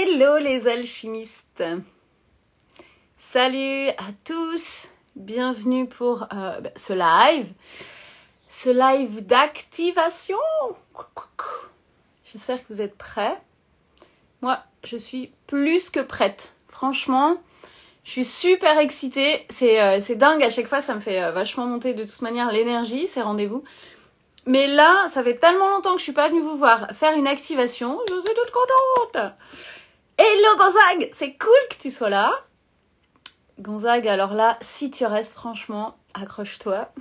Hello les alchimistes. Salut à tous. Bienvenue pour ce live d'activation. J'espère que vous êtes prêts. Moi, je suis plus que prête. Franchement, je suis super excitée. C'est dingue, à chaque fois, ça me fait vachement monter de toute manière l'énergie, ces rendez-vous. Mais là, ça fait tellement longtemps que je suis pas venue vous voir faire une activation. Je suis toute contente. Hello Gonzague, c'est cool que tu sois là. Gonzague, alors là, si tu restes, franchement, accroche-toi.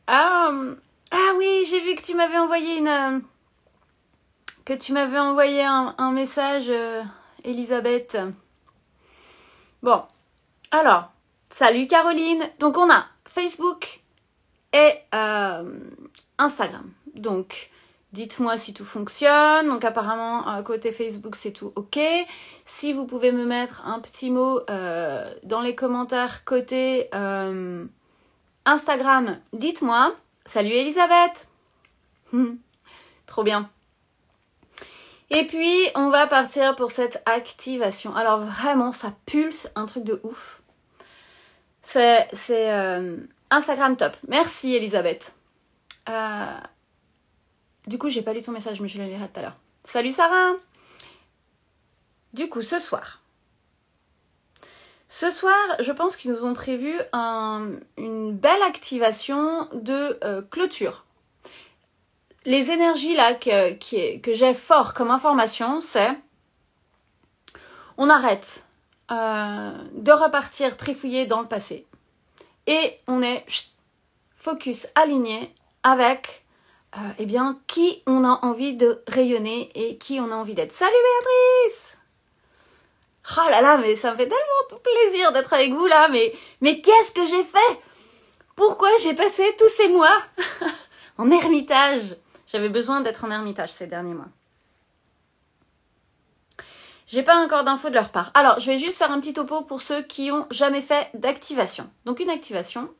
Ah oui, j'ai vu que tu m'avais envoyé un message, Elisabeth. Bon, alors, salut Caroline. Donc on a Facebook et Instagram. Donc, dites-moi si tout fonctionne. Donc apparemment, côté Facebook, c'est tout OK. Si vous pouvez me mettre un petit mot dans les commentaires côté Instagram, dites-moi. Salut Elisabeth. Trop bien. Et puis, on va partir pour cette activation. Alors vraiment, ça pulse un truc de ouf. C'est Instagram top. Merci Elisabeth. Du coup, j'ai pas lu ton message, mais je le lirai tout à l'heure. Salut Sarah. Du coup, ce soir, je pense qu'ils nous ont prévu une belle activation de clôture. Les énergies là que j'ai fort comme information, c'est on arrête de repartir trifouiller dans le passé et on est focus aligné avec qui on a envie de rayonner et qui on a envie d'être. Salut Béatrice! Oh là là, mais ça me fait tellement tout plaisir d'être avec vous là, mais qu'est-ce que j'ai fait? Pourquoi j'ai passé tous ces mois en ermitage? J'avais besoin d'être en ermitage ces derniers mois. J'ai pas encore d'infos de leur part. Alors, je vais juste faire un petit topo pour ceux qui ont jamais fait d'activation. Donc une activation,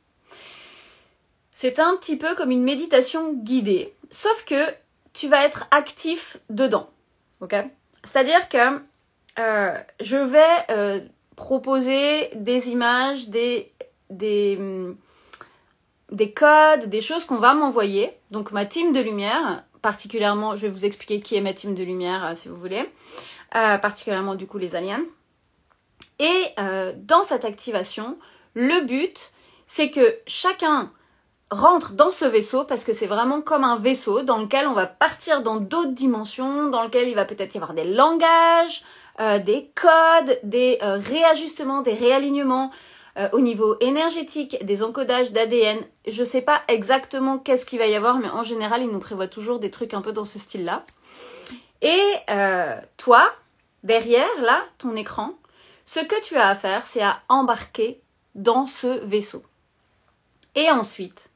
c'est un petit peu comme une méditation guidée, sauf que tu vas être actif dedans. Ok? C'est-à-dire que je vais proposer des images, des codes, des choses qu'on va m'envoyer. Donc ma team de lumière, particulièrement, je vais vous expliquer qui est ma team de lumière si vous voulez, particulièrement du coup les aliens. Et dans cette activation, le but, c'est que chacun rentre dans ce vaisseau parce que c'est vraiment comme un vaisseau dans lequel on va partir dans d'autres dimensions, dans lequel il va peut-être y avoir des langages, des codes, des réajustements, des réalignements au niveau énergétique, des encodages d'ADN. Je sais pas exactement qu'est-ce qu'il va y avoir, mais en général, il nous prévoit toujours des trucs un peu dans ce style-là. Et toi, derrière, là, ton écran, ce que tu as à faire, c'est à embarquer dans ce vaisseau. Et ensuite,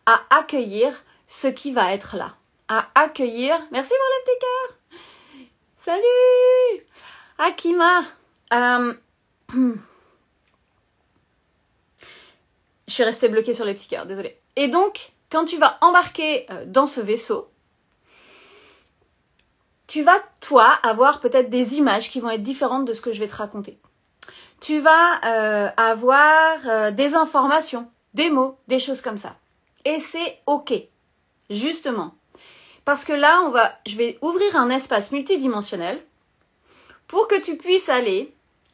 à accueillir ce qui va être là. À accueillir... Merci pour le petit cœur. Salut Akima. Je suis restée bloquée sur les petits cœurs, désolée. Et donc, quand tu vas embarquer dans ce vaisseau, tu vas, toi, avoir peut-être des images qui vont être différentes de ce que je vais te raconter. Tu vas avoir des informations, des mots, des choses comme ça. Et c'est OK, justement. Parce que là, je vais ouvrir un espace multidimensionnel pour que tu puisses aller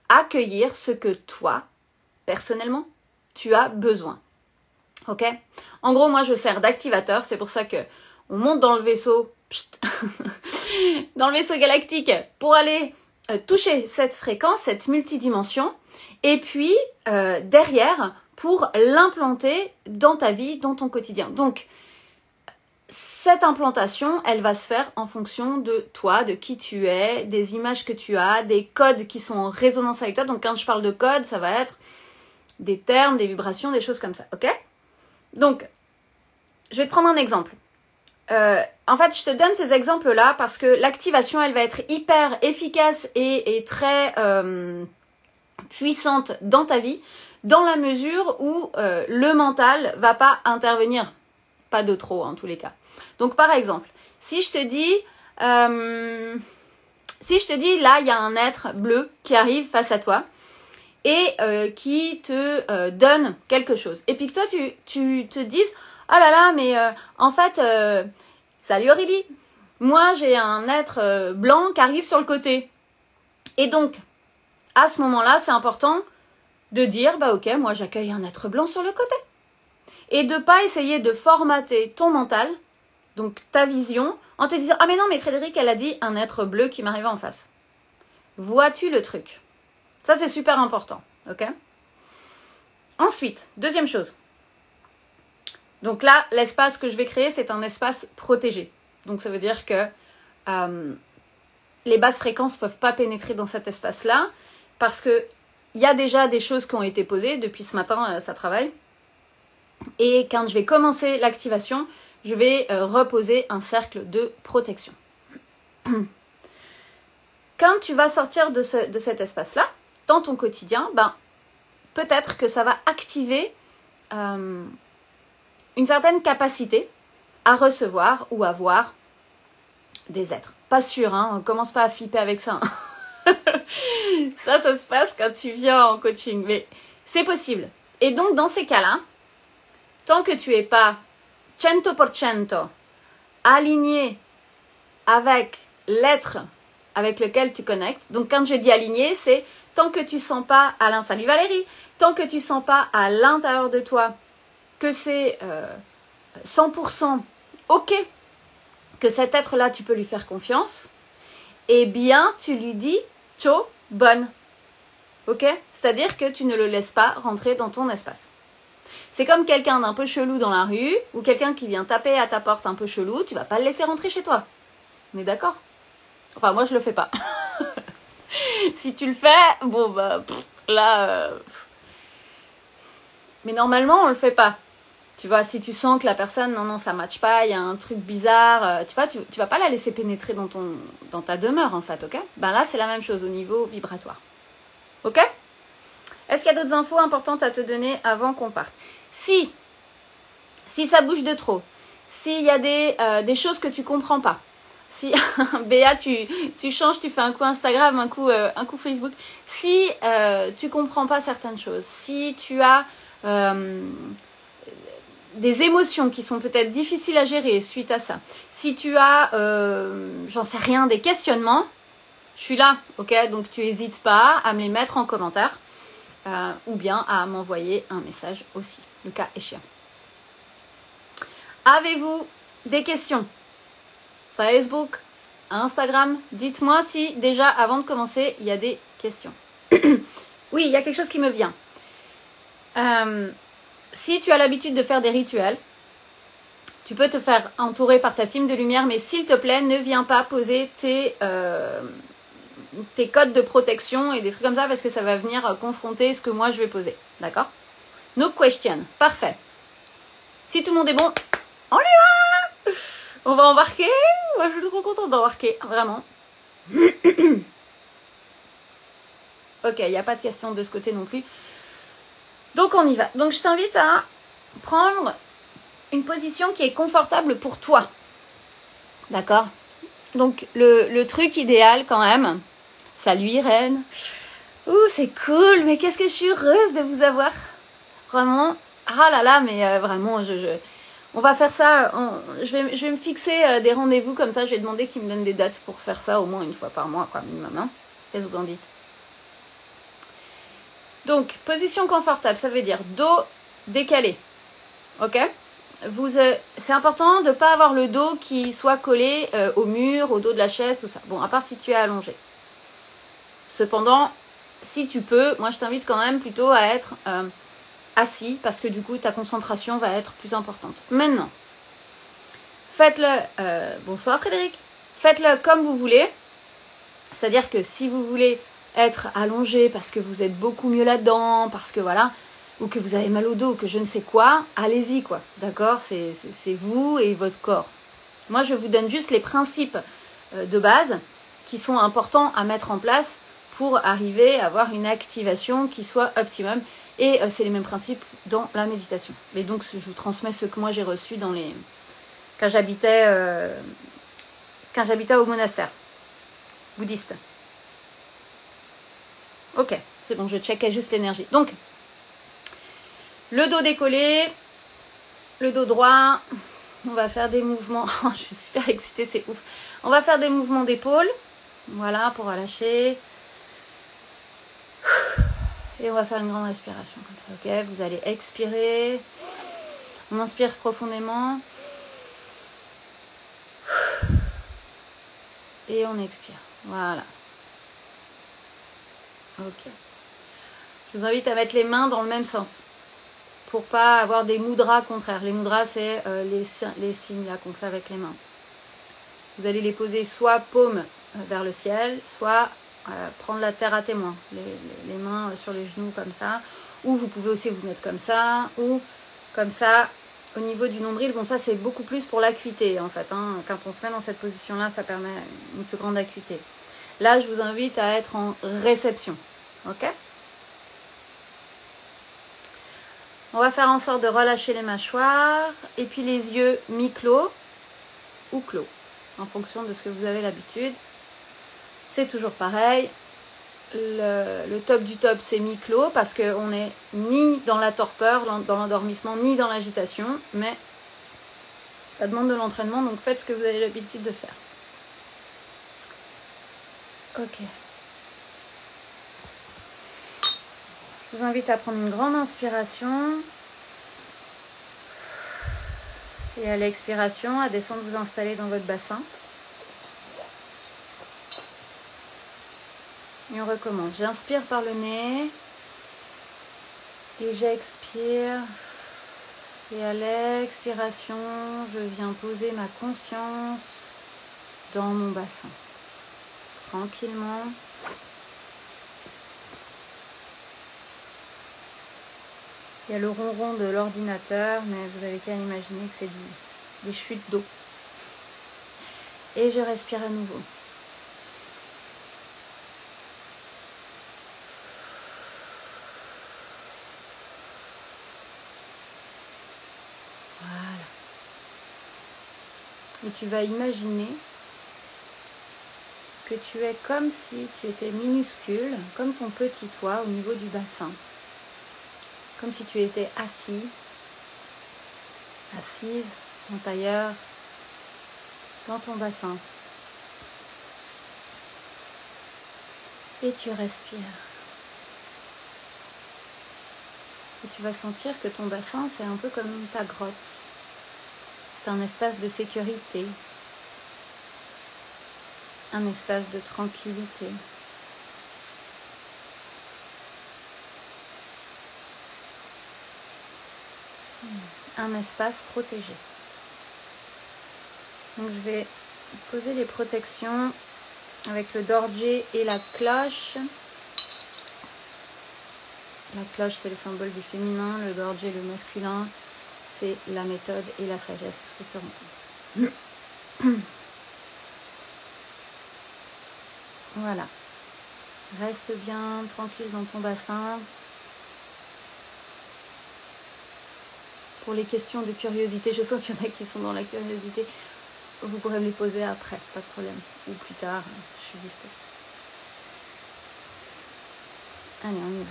accueillir ce que toi, personnellement, tu as besoin. OK? En gros, moi, je sers d'activateur. C'est pour ça que on monte dans le vaisseau, dans le vaisseau galactique pour aller toucher cette fréquence, cette multidimension. Et puis, derrière, pour l'implanter dans ta vie, dans ton quotidien. Donc, cette implantation, elle va se faire en fonction de toi, de qui tu es, des images que tu as, des codes qui sont en résonance avec toi. Donc, quand je parle de code, ça va être des termes, des vibrations, des choses comme ça. OK? Donc, je vais te prendre un exemple. En fait, je te donne ces exemples-là parce que l'activation, elle va être hyper efficace et très puissante dans ta vie, dans la mesure où le mental va pas intervenir. Pas de trop, en tous les cas. Donc, par exemple, si je te dis, Si je te dis, là, il y a un être bleu qui arrive face à toi et qui te donne quelque chose. Et puis que toi, tu te dises, oh là là, mais en fait, salut Aurélie, moi, j'ai un être blanc qui arrive sur le côté. Et donc, à ce moment-là, c'est important de dire, bah ok, moi, j'accueille un être blanc sur le côté. Et de pas essayer de formater ton mental, donc ta vision, en te disant « Ah mais non, mais Frédéric, elle a dit un être bleu qui m'arrivait en face. » Vois-tu le truc? Ça, c'est super important, ok? Ensuite, deuxième chose. Donc là, l'espace que je vais créer, c'est un espace protégé. Donc ça veut dire que les basses fréquences ne peuvent pas pénétrer dans cet espace-là parce qu'il y a déjà des choses qui ont été posées. Depuis ce matin, ça travaille. Et quand je vais commencer l'activation, je vais reposer un cercle de protection. Quand tu vas sortir de cet espace-là, dans ton quotidien, ben, peut-être que ça va activer une certaine capacité à recevoir ou à voir des êtres. Pas sûr, hein, on commence pas à flipper avec ça. Hein. Ça se passe quand tu viens en coaching, mais c'est possible. Et donc, dans ces cas-là, tant que tu n'es pas 100% aligné avec l'être avec lequel tu connectes. Donc, quand je dis aligné, c'est tant que tu ne sens pas, Alain, salut Valérie, tant que tu ne sens pas à l'intérieur de toi que c'est 100% OK, que cet être-là, tu peux lui faire confiance, eh bien, tu lui dis « ciao, bonne ». OK? C'est-à-dire que tu ne le laisses pas rentrer dans ton espace. C'est comme quelqu'un d'un peu chelou dans la rue ou quelqu'un qui vient taper à ta porte un peu chelou, tu vas pas le laisser rentrer chez toi. On est d'accord? Enfin, moi, je le fais pas. Si tu le fais, bon, bah, là... Mais normalement, on le fait pas. Tu vois, si tu sens que la personne, non, ça matche pas, il y a un truc bizarre, tu vois, tu vas pas la laisser pénétrer dans ta demeure, en fait, ok? Ben là, c'est la même chose au niveau vibratoire. Ok? Est-ce qu'il y a d'autres infos importantes à te donner avant qu'on parte? Si ça bouge de trop, s'il y a des choses que tu comprends pas, si Béa, tu changes, tu fais un coup Instagram, un coup Facebook, si tu comprends pas certaines choses, si tu as des émotions qui sont peut-être difficiles à gérer suite à ça, si tu as, j'en sais rien, des questionnements, je suis là, ok? Donc tu n'hésites pas à me les mettre en commentaire. Ou bien à m'envoyer un message aussi, le cas échéant. Avez-vous des questions? Facebook, Instagram, dites-moi si déjà avant de commencer, il y a des questions. Oui, il y a quelque chose qui me vient. Si tu as l'habitude de faire des rituels, tu peux te faire entourer par ta team de lumière, mais s'il te plaît, ne viens pas poser tes codes de protection et des trucs comme ça parce que ça va venir confronter ce que moi je vais poser. D'accord? No question. Parfait. Si tout le monde est bon, on y va! On va embarquer. Moi, je suis trop contente d'embarquer. Vraiment. Ok, il n'y a pas de question de ce côté non plus. Donc, on y va. Donc, je t'invite à prendre une position qui est confortable pour toi. D'accord? Donc, le truc idéal quand même... Salut Irène. Ouh, c'est cool, mais qu'est-ce que je suis heureuse de vous avoir. Vraiment. Ah là là, mais vraiment, on va faire ça. Je vais me fixer des rendez-vous comme ça. Je vais demander qu'ils me donnent des dates pour faire ça au moins une fois par mois, quoi, minimum. Hein. Qu'est-ce que vous en dites? Donc, position confortable, ça veut dire dos décalé. Ok? C'est important de ne pas avoir le dos qui soit collé au mur, au dos de la chaise, tout ça. Bon, à part si tu es allongé. Cependant, si tu peux, moi je t'invite quand même plutôt à être assis parce que du coup ta concentration va être plus importante. Maintenant, faites-le, bonsoir Frédéric, faites-le comme vous voulez, c'est-à-dire que si vous voulez être allongé parce que vous êtes beaucoup mieux là-dedans, parce que voilà, ou que vous avez mal au dos, ou que je ne sais quoi, allez-y quoi, d'accord? C'est vous et votre corps. Moi je vous donne juste les principes de base qui sont importants à mettre en place pour arriver à avoir une activation qui soit optimum. Et c'est les mêmes principes dans la méditation. Et donc, je vous transmets ce que moi j'ai reçu quand j'habitais au monastère. bouddhiste. Ok, c'est bon, je checkais juste l'énergie. Donc, le dos décollé, le dos droit. On va faire des mouvements. Je suis super excitée, c'est ouf. On va faire des mouvements d'épaule. Voilà, pour relâcher. Et on va faire une grande respiration comme ça, ok? Vous allez expirer. On inspire profondément. Et on expire. Voilà. Ok. Je vous invite à mettre les mains dans le même sens. Pour pas avoir des mudras contraires. Les mudras, c'est les signes là qu'on fait avec les mains. Vous allez les poser soit paume vers le ciel, soit prendre la terre à témoin. Les mains sur les genoux comme ça. Ou vous pouvez aussi vous mettre comme ça. Ou comme ça, au niveau du nombril. Bon, ça, c'est beaucoup plus pour l'acuité, en fait. Hein. Quand on se met dans cette position-là, ça permet une plus grande acuité. Là, je vous invite à être en réception. Ok ? On va faire en sorte de relâcher les mâchoires. Et puis les yeux mi-clos ou clos. En fonction de ce que vous avez l'habitude. C'est toujours pareil. Le top du top, c'est mi-clos parce qu'on n'est ni dans la torpeur, dans l'endormissement, ni dans l'agitation. Mais ça demande de l'entraînement, donc faites ce que vous avez l'habitude de faire. Ok. Je vous invite à prendre une grande inspiration. Et à l'expiration, à descendre vous installer dans votre bassin. Et on recommence. J'inspire par le nez. Et j'expire. Et à l'expiration, je viens poser ma conscience dans mon bassin. Tranquillement. Il y a le ronron de l'ordinateur, mais vous avez qu'à imaginer que c'est des chutes d'eau. Et je respire à nouveau. Voilà. Et tu vas imaginer que tu es comme si tu étais minuscule, comme ton petit toit au niveau du bassin. Comme si tu étais assis, assise, en tailleur, dans ton bassin. Et tu respires. Et tu vas sentir que ton bassin, c'est un peu comme ta grotte. C'est un espace de sécurité, un espace de tranquillité. Un espace protégé. Donc je vais poser les protections avec le dorje et la cloche. La cloche, c'est le symbole du féminin, le dorje, le masculin, c'est la méthode et la sagesse qui se rencontrent. Voilà. Reste bien tranquille dans ton bassin. Pour les questions de curiosité, je sens qu'il y en a qui sont dans la curiosité. Vous pourrez me les poser après, pas de problème. Ou plus tard, je suis dispo. Allez, on y va.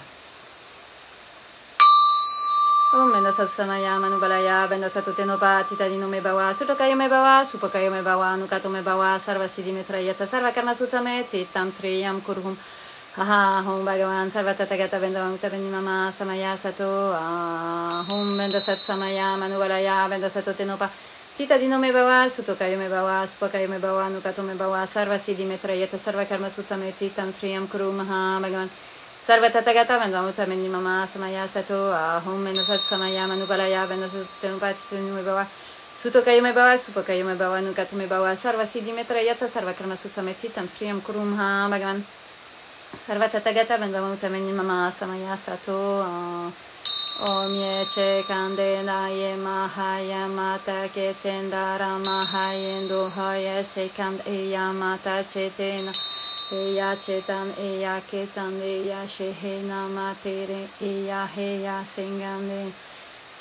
Om Bendasat Samaya Manubalaya Bendasat Tenopa Titadino Mebawa Sutokayo Mebawa Supakayo Mebawa Nukato Mebawa Sarva Siddhi Mitrayata Sarva Karma Sutsame Citam Sriyam Kurhum Haha Hom Bhagavan Sarva Tatagata Bendavam Tabeni Mama Samaya Sato Hom Bendasat Samaya Manubalaya Bendasat Tenopa Titadino Mebawa Sutokayo Mebawa Supakayo Mebawa Nukato Mebawa Sarva Siddhi Mitrayata Sarva Karma Sutsame Citam Sriyam Kurhum Haha Bhagavan Sarva Tatagata Bendavam Tabeni Mama Samaya Sato Hom Bendasat Samaya Manubalaya Bendasat Tenopa Titadino Mebawa Sutokayo Mebawa Supakayo Mebawa Nukato Mebawa Sarva Siddhi Mitrayata Sarva Karma Sutsame Citam Sriyam Kurhum Haha Bhagavan Sarva Tatagata Bendavam Tabeni Mama Samaya Sato Om Yeche Kandela Ye Mahaya Mata Kechendara Mahayendo Hoye Shekand Eya Mata Chetena Eya Chetan Eya Ketan Eya Shehena Matere Eya Heya Sengande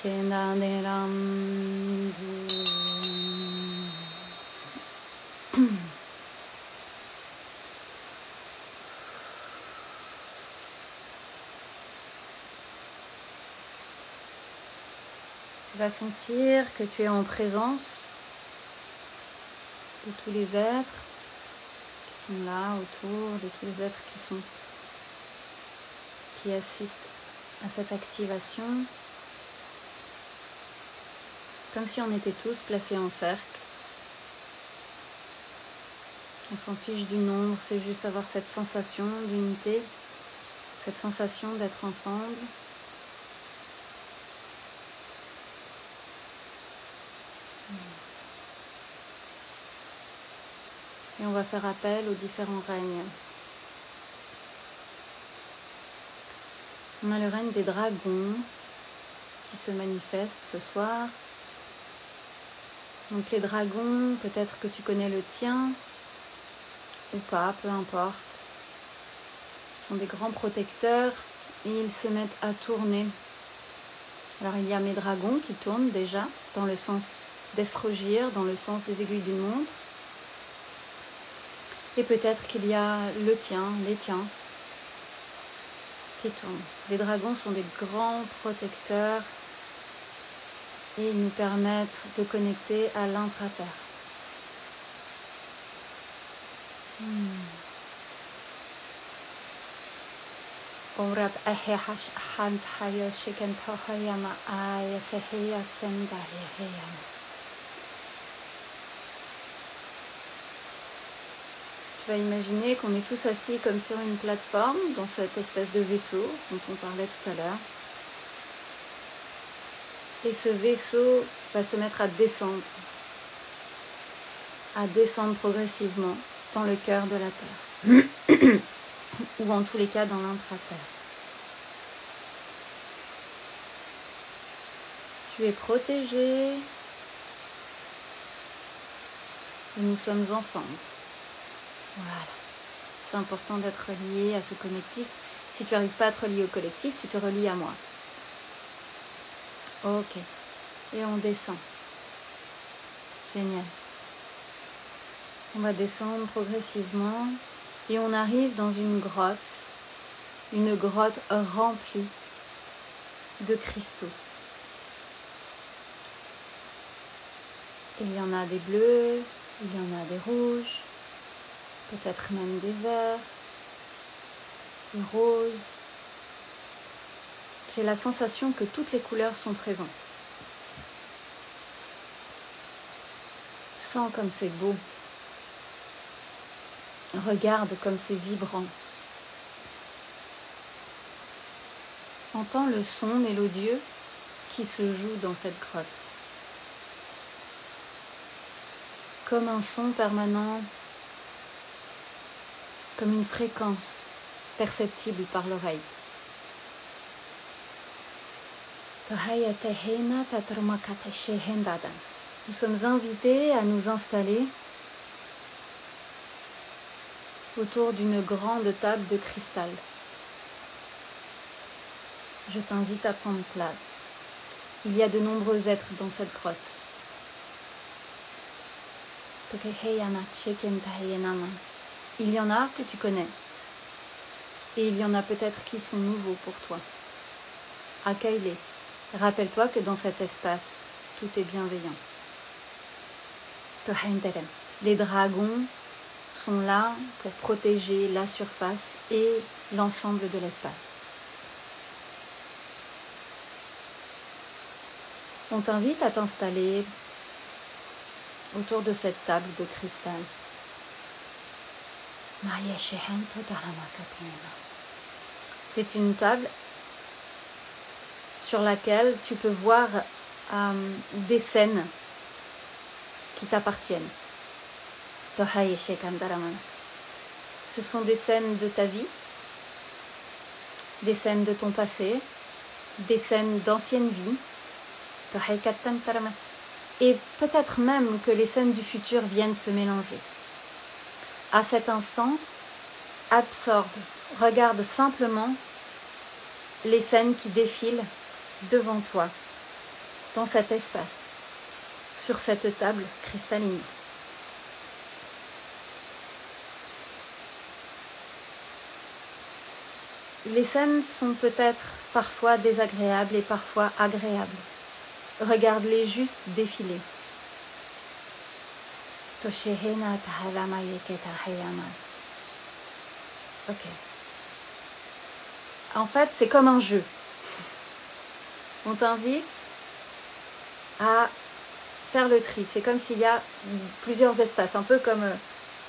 Chendane Ram. Tu vas sentir que tu es en présence de tous les êtres qui sont là autour, de tous les êtres qui assistent à cette activation. Comme si on était tous placés en cercle. On s'en fiche du nombre, c'est juste avoir cette sensation d'unité, cette sensation d'être ensemble. Et on va faire appel aux différents règnes. On a le règne des dragons qui se manifeste ce soir. Donc les dragons, peut-être que tu connais le tien ou pas, peu importe. Ce sont des grands protecteurs et ils se mettent à tourner. Alors il y a mes dragons qui tournent déjà dans le sens d'astrogir, dans le sens des aiguilles d'une montre. Et peut-être qu'il y a le tien, les tiens qui tournent. Les dragons sont des grands protecteurs et ils nous permettent de connecter à l'intra-terre. Orat ahehash ahant haya shikento hayama aya seheya sendaya heyama. Tu vas imaginer qu'on est tous assis comme sur une plateforme dans cette espèce de vaisseau dont on parlait tout à l'heure. Et ce vaisseau va se mettre à descendre progressivement dans le cœur de la Terre, ou en tous les cas dans l'intra-terre. Tu es protégé, et nous sommes ensemble. Voilà, c'est important d'être relié à ce collectif. Si tu n'arrives pas à te relier au collectif, tu te relies à moi. Ok, et on descend. Génial. On va descendre progressivement et on arrive dans une grotte remplie de cristaux. Il y en a des bleus, il y en a des rouges, peut-être même des verts, des roses. J'ai la sensation que toutes les couleurs sont présentes. Sens comme c'est beau. Regarde comme c'est vibrant. Entends le son mélodieux qui se joue dans cette grotte. Comme un son permanent, comme une fréquence perceptible par l'oreille. Nous sommes invités à nous installer autour d'une grande table de cristal. Je t'invite à prendre place. Il y a de nombreux êtres dans cette grotte. Il y en a que tu connais. Et il y en a peut-être qui sont nouveaux pour toi. Accueille-les. Rappelle-toi que dans cet espace, tout est bienveillant. Les dragons sont là pour protéger la surface et l'ensemble de l'espace. On t'invite à t'installer autour de cette table de cristal. C'est une table sur laquelle tu peux voir des scènes qui t'appartiennent. Ce sont des scènes de ta vie, des scènes de ton passé, des scènes d'ancienne vie, et peut-être même que les scènes du futur viennent se mélanger. À cet instant, absorbe, regarde simplement les scènes qui défilent devant toi, dans cet espace, sur cette table cristalline. Les scènes sont peut-être parfois désagréables et parfois agréables. regarde-les juste défiler. Ok. En fait, c'est comme un jeu. On t'invite à faire le tri. C'est comme s'il y a plusieurs espaces, un peu comme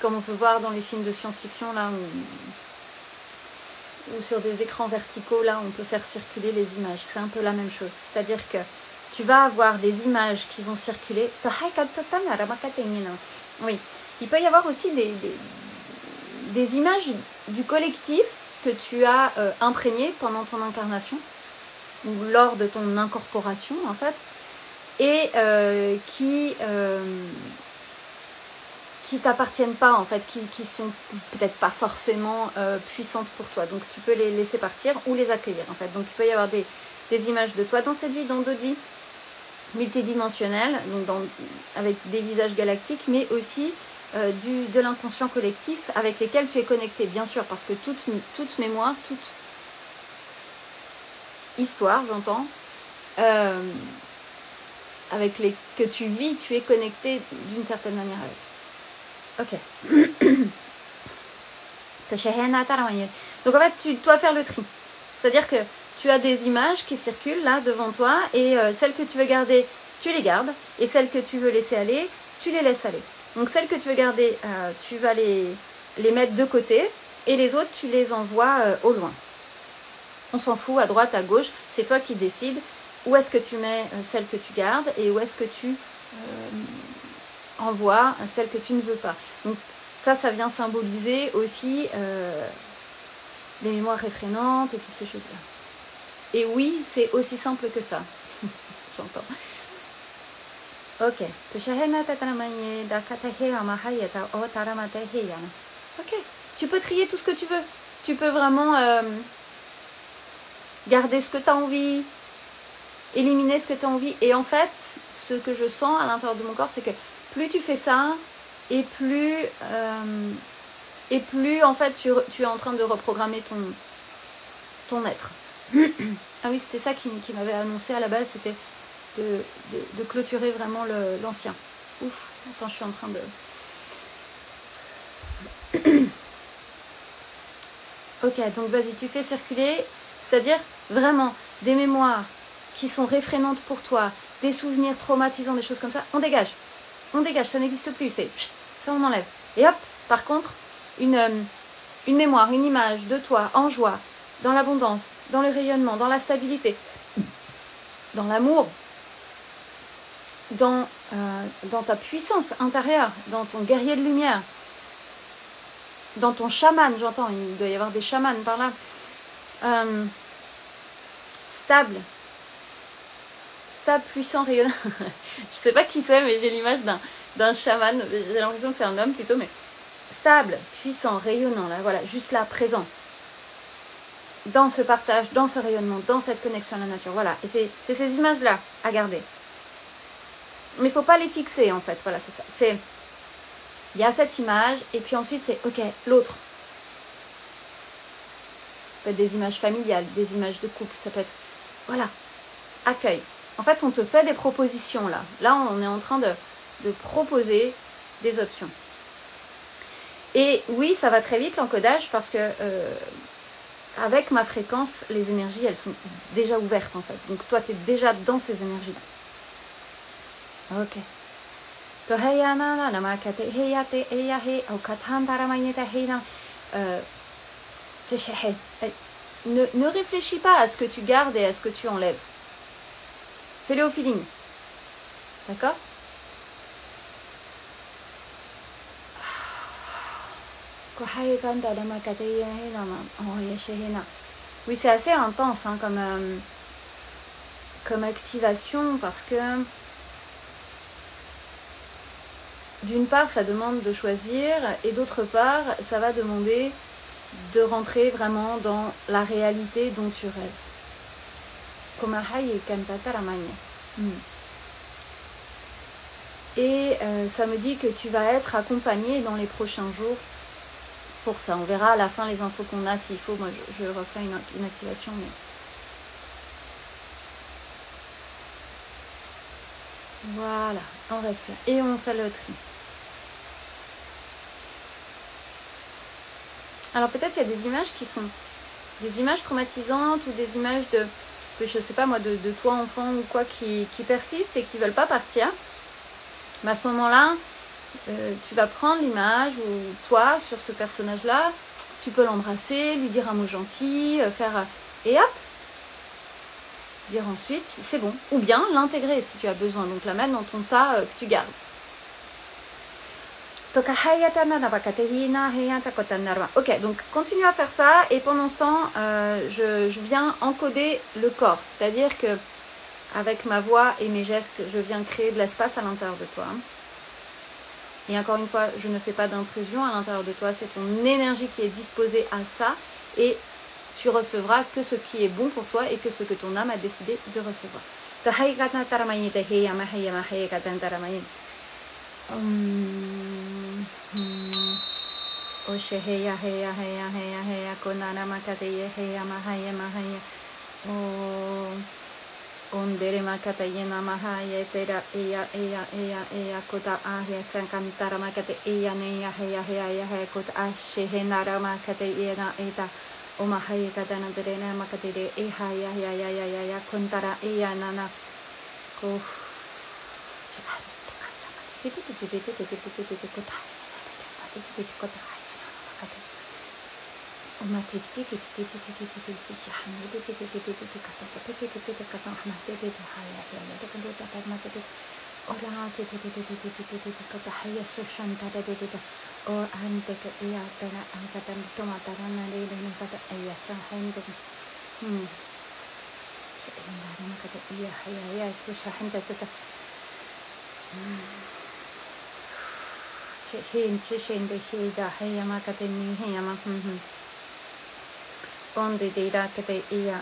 on peut voir dans les films de science-fiction, là, ou sur des écrans verticaux, là, on peut faire circuler les images. C'est un peu la même chose. C'est-à-dire que tu vas avoir des images qui vont circuler. Oui, il peut y avoir aussi des images du collectif que tu as imprégné pendant ton incarnation, ou lors de ton incorporation, en fait, et qui t'appartiennent pas, en fait, qui sont peut-être pas forcément puissantes pour toi. Donc tu peux les laisser partir ou les accueillir, en fait. Donc il peut y avoir des images de toi dans cette vie, dans d'autres vies multidimensionnelles, donc avec des visages galactiques, mais aussi de l'inconscient collectif avec lesquels tu es connecté, bien sûr, parce que toute mémoire, toute histoire, j'entends, avec que tu vis, tu es connecté d'une certaine manière avec. Ok. Donc en fait, tu dois faire le tri. C'est-à-dire que tu as des images qui circulent là devant toi, et celles que tu veux garder, tu les gardes, et celles que tu veux laisser aller, tu les laisses aller. Donc celles que tu veux garder, tu vas les mettre de côté, et les autres, tu les envoies au loin. On s'en fout, à droite, à gauche, c'est toi qui décides où est-ce que tu mets celles que tu gardes, et où est-ce que tu envoies celles que tu ne veux pas. Donc ça vient symboliser aussi les mémoires réfrénantes et toutes ces choses-là. Et oui, c'est aussi simple que ça. J'entends. Ok. Ok. Tu peux trier tout ce que tu veux. Tu peux vraiment garder ce que tu as envie, éliminer ce que tu as envie. Et en fait, ce que je sens à l'intérieur de mon corps, c'est que plus tu fais ça, et plus en fait tu es en train de reprogrammer ton être. Ah oui, c'était ça qui m'avait annoncé à la base, c'était de clôturer vraiment l'ancien. Ouf, attends, je suis en train de... Ok, donc vas-y, tu fais circuler, c'est-à-dire vraiment des mémoires qui sont réfrénantes pour toi, des souvenirs traumatisants, des choses comme ça, on dégage, ça n'existe plus, ça on enlève. Et hop, par contre, une mémoire, une image de toi en joie, dans l'abondance, dans le rayonnement, dans la stabilité, dans l'amour, dans ta puissance intérieure, dans ton guerrier de lumière, dans ton chaman, j'entends, il doit y avoir des chamans par là, stable, puissant, rayonnant. Je sais pas qui c'est, mais j'ai l'image d'un chaman, j'ai l'impression que c'est un homme plutôt, mais stable, puissant, rayonnant, là, voilà, juste là, présent, dans ce partage, dans ce rayonnement, dans cette connexion à la nature, voilà, et c'est ces images-là à garder. Mais il ne faut pas les fixer, en fait, voilà, c'est ça, il y a cette image, et puis ensuite c'est, ok, l'autre. Ça peut être des images familiales, des images de couple, ça peut être, voilà, accueil. En fait, on te fait des propositions, là. Là, on est en train de proposer des options. Et oui, ça va très vite l'encodage parce que avec ma fréquence, les énergies, elles sont déjà ouvertes en fait. Donc toi, tu es déjà dans ces énergies-là. Ok. Ne réfléchis pas à ce que tu gardes et à ce que tu enlèves. Fais-le au feeling. D'accord ? Oui, c'est assez intense hein, comme activation parce que d'une part, ça demande de choisir et d'autre part, ça va demander de rentrer vraiment dans la réalité dont tu rêves. Et ça me dit que tu vas être accompagné dans les prochains jours pour ça. On verra à la fin les infos qu'on a s'il faut. Moi, je referai une activation. Mais... Voilà, on respire. Et on fait le tri. Alors peut-être il y a des images qui sont des images traumatisantes ou des images de je sais pas moi, de toi enfant ou quoi qui persistent et qui veulent pas partir. Mais à ce moment-là, tu vas prendre l'image ou toi sur ce personnage-là, tu peux l'embrasser, lui dire un mot gentil, faire et hop, dire ensuite c'est bon. Ou bien l'intégrer si tu as besoin, donc la mettre dans ton tas que tu gardes. Ok, donc continue à faire ça et pendant ce temps, je viens encoder le corps, c'est-à-dire que avec ma voix et mes gestes, je viens créer de l'espace à l'intérieur de toi. Et encore une fois, je ne fais pas d'intrusion à l'intérieur de toi, c'est ton énergie qui est disposée à ça et tu recevras que ce qui est bon pour toi et que ce que ton âme a décidé de recevoir. Ondere makata yena mahaya tera eya kota ahya sankantara makata eya neya heya heya heya kota ashehenara makata yena eta o mahaya kadana derena makata de eha ya kontara eya nana ko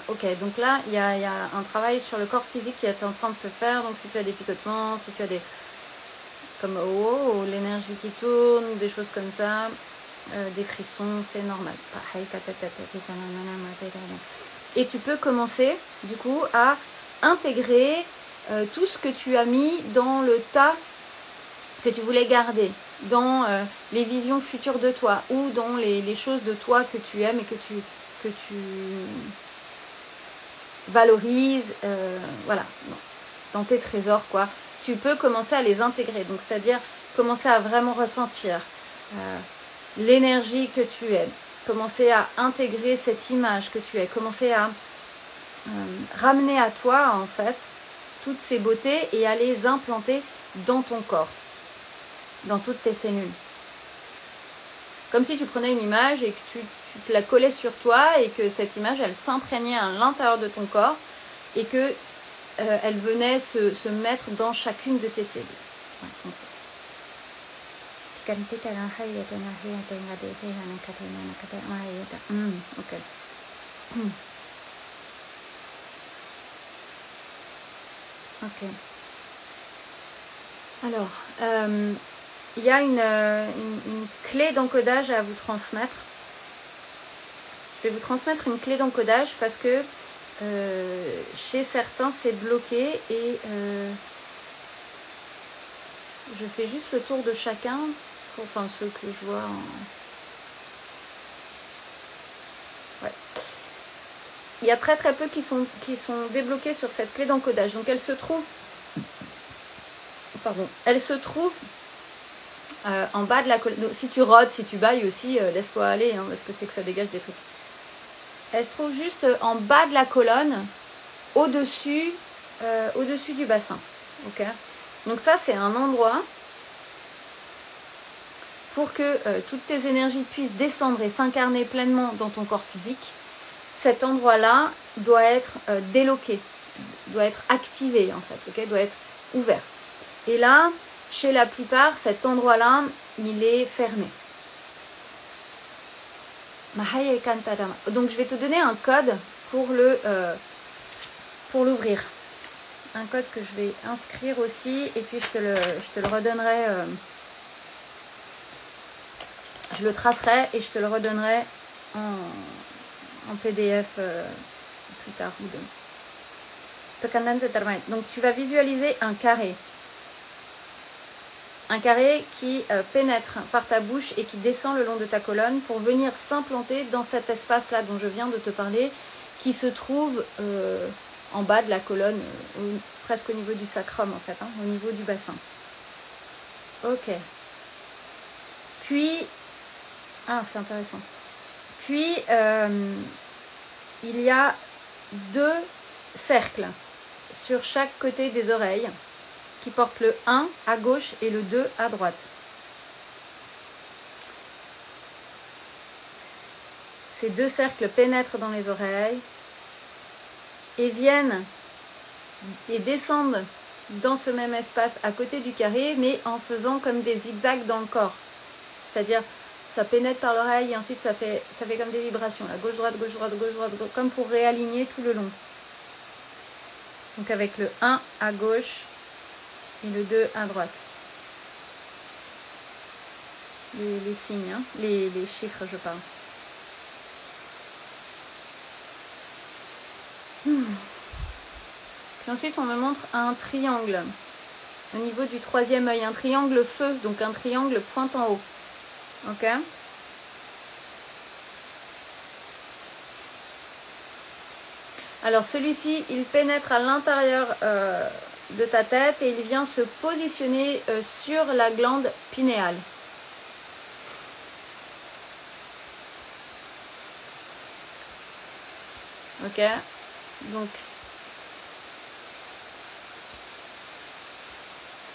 Ok, donc là, il y a un travail sur le corps physique qui est en train de se faire. Donc si tu as des picotements, si tu as des... comme l'énergie qui tourne, des choses comme ça, des frissons, c'est normal. Et tu peux commencer, du coup, à intégrer tout ce que tu as mis dans le tas que tu voulais garder, dans les visions futures de toi ou dans les choses de toi que tu aimes et que tu valorises, voilà, dans tes trésors, quoi. Tu peux commencer à les intégrer, donc c'est-à-dire commencer à vraiment ressentir l'énergie que tu es, commencer à intégrer cette image que tu es, commencer à ramener à toi, en fait, toutes ces beautés et à les implanter dans ton corps, dans toutes tes cellules. Comme si tu prenais une image et que tu te la collais sur toi et que cette image, elle s'imprégnait à l'intérieur de ton corps et que elle venait se mettre dans chacune de tes cellules. Ok. Ok. Alors, il y a une clé d'encodage à vous transmettre. Je vais vous transmettre une clé d'encodage parce que chez certains c'est bloqué et je fais juste le tour de chacun, enfin ceux que je vois en... Ouais. Il y a très peu qui sont débloqués sur cette clé d'encodage. Donc elle se trouve... Pardon. Elle se trouve en bas de la colonne. Donc, si tu rôdes, si tu bailles aussi, laisse-toi aller, hein, parce que c'est que ça dégage des trucs. Elle se trouve juste en bas de la colonne, au-dessus du bassin. Okay, donc ça, c'est un endroit pour que toutes tes énergies puissent descendre et s'incarner pleinement dans ton corps physique. Cet endroit-là doit être déloqué, doit être activé en fait, okay, doit être ouvert. Et là, chez la plupart, cet endroit-là, il est fermé. Donc je vais te donner un code pour l'ouvrir. Un code que je vais inscrire aussi et puis je te le redonnerai. Je le tracerai et je te le redonnerai en PDF plus tard ou demain. Donc tu vas visualiser un carré. Un carré qui pénètre par ta bouche et qui descend le long de ta colonne pour venir s'implanter dans cet espace-là dont je viens de te parler, qui se trouve en bas de la colonne, presque au niveau du sacrum en fait, hein, au niveau du bassin. Ok. Puis, ah c'est intéressant. Puis, il y a 2 cercles sur chaque côté des oreilles qui portent le 1 à gauche et le 2 à droite. Ces 2 cercles pénètrent dans les oreilles et viennent et descendent dans ce même espace à côté du carré, mais en faisant comme des zigzags dans le corps. C'est-à-dire, ça pénètre par l'oreille et ensuite ça fait comme des vibrations. Là, gauche, droite, gauche, droite, gauche, droite, gauche, comme pour réaligner tout le long. Donc avec le 1 à gauche et le 2 à droite. Les signes, hein, les chiffres, je parle. Puis ensuite, on me montre un triangle au niveau du 3e œil. Un triangle feu, donc un triangle pointe en haut. Ok ? Alors celui-ci, il pénètre à l'intérieur de ta tête et il vient se positionner sur la glande pinéale. Ok, donc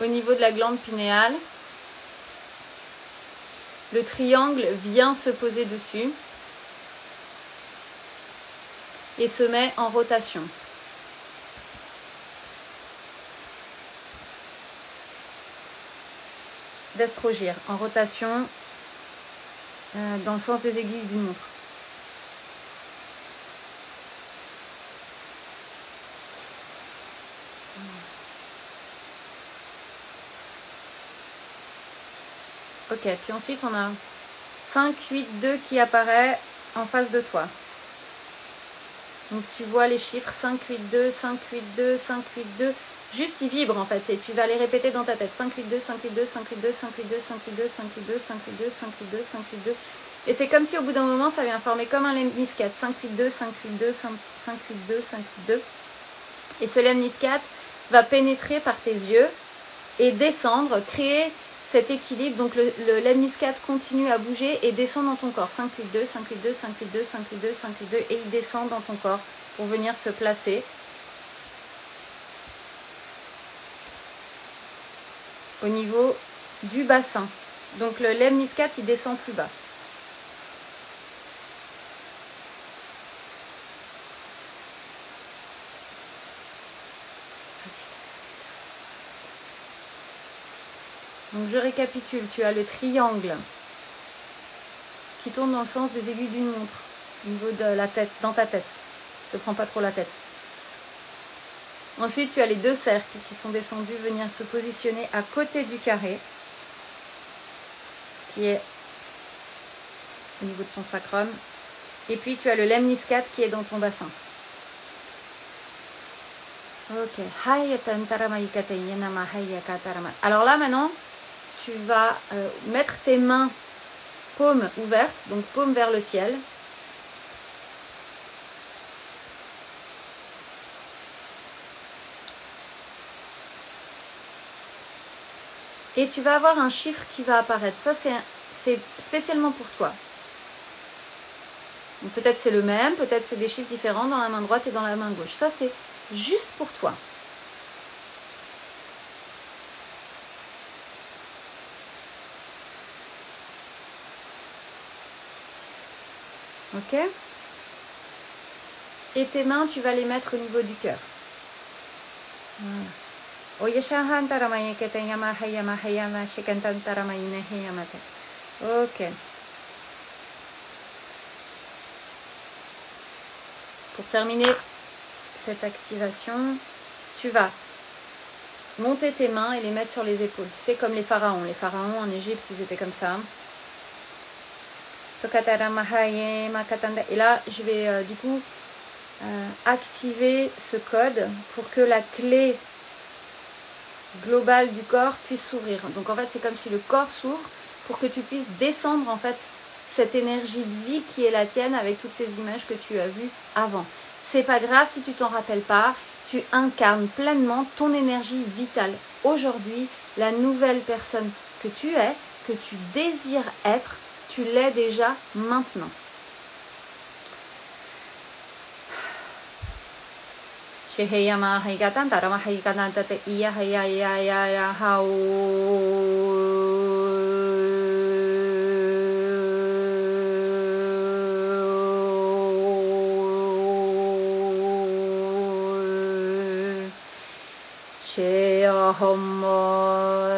au niveau de la glande pinéale, le triangle vient se poser dessus et se met en rotation. D'astrogir, en rotation dans le sens des aiguilles d'une montre. Ok, puis ensuite on a 5, 8, 2 qui apparaît en face de toi. Donc tu vois les chiffres 5, 8, 2, 5, 8, 2, 5, 8, 2. Juste ils vibrent en fait et tu vas les répéter dans ta tête. 5, 8, 2, 5, 8, 2, 5, 8, 2, 5, 8, 2, 5, 8, 2, 5, 8, 2, 5, 8, 2, 5, 8, 2, 5, 8, 2. Et c'est comme si au bout d'un moment ça vient former comme un lemniscate. 5, 8, 2, 5, 8, 2, 5, 8, 2, 5, 8, 2. Et ce lemniscate va pénétrer par tes yeux et descendre, créer cet équilibre. Donc le lemniscate continue à bouger et descend dans ton corps. 5, 8, 2, 5, 8, 2, 5, 8, 2, 5, 8, 2, 5, 8, 2. Et il descend dans ton corps pour venir se placer au niveau du bassin. Donc le lemniscate, il descend plus bas. Donc je récapitule, tu as le triangle qui tourne dans le sens des aiguilles d'une montre, au niveau de la tête, dans ta tête. Ne te prends pas trop la tête. Ensuite, tu as les 2 cercles qui sont descendus venir se positionner à côté du carré, qui est au niveau de ton sacrum. Et puis, tu as le lemniscate qui est dans ton bassin. Ok. Alors là, maintenant, tu vas mettre tes mains paumes ouvertes, donc paumes vers le ciel. Et tu vas avoir un chiffre qui va apparaître. Ça, c'est spécialement pour toi. Peut-être c'est le même, peut-être c'est des chiffres différents dans la main droite et dans la main gauche. Ça, c'est juste pour toi. Ok? Et tes mains, tu vas les mettre au niveau du cœur. Voilà. Ok. Pour terminer cette activation, tu vas monter tes mains et les mettre sur les épaules. Tu sais, comme les pharaons. Les pharaons en Égypte, ils étaient comme ça. Et là, je vais du coup activer ce code pour que la clé global du corps puisse s'ouvrir. Donc en fait, c'est comme si le corps s'ouvre pour que tu puisses descendre en fait cette énergie de vie qui est la tienne avec toutes ces images que tu as vues avant. C'est pas grave si tu t'en rappelles pas, tu incarnes pleinement ton énergie vitale. Aujourd'hui, la nouvelle personne que tu es, que tu désires être, tu l'es déjà maintenant. Sheheyama haigatan tarama haigatan tate iya haya ya ya ya hao Shea homo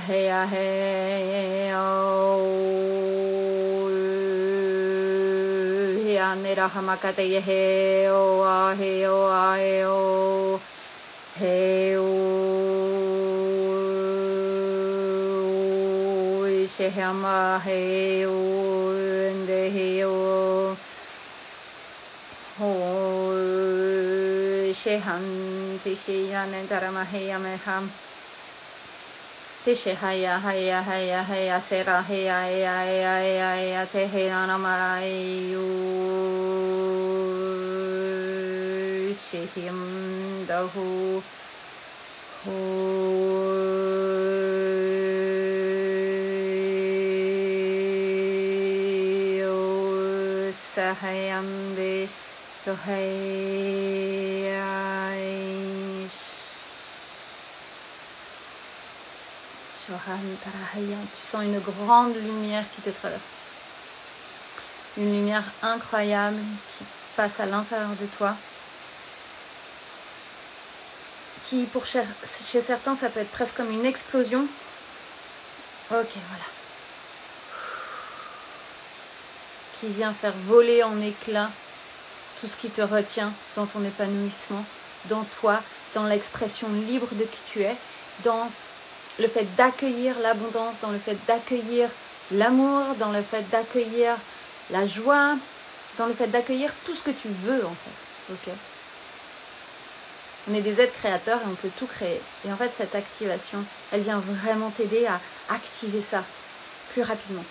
heya heya Nera hamakate ye heo a heo a heo heo shehama heo ende heo ho shehan tishiyan tarama heya meham Tishe haya haya haya haya sera haya haya haya haya haya te haya namayu shihim dahu hu sahayam de sohaya tu sens une grande lumière qui te traverse. Une lumière incroyable qui passe à l'intérieur de toi. Qui, chez certains, ça peut être presque comme une explosion. Ok, voilà. Qui vient faire voler en éclats tout ce qui te retient dans ton épanouissement, dans toi, dans l'expression libre de qui tu es, dans le fait d'accueillir l'abondance, dans le fait d'accueillir l'amour, dans le fait d'accueillir la joie, dans le fait d'accueillir tout ce que tu veux en fait. Ok. On est des êtres créateurs et on peut tout créer. Et en fait, cette activation, elle vient vraiment t'aider à activer ça plus rapidement.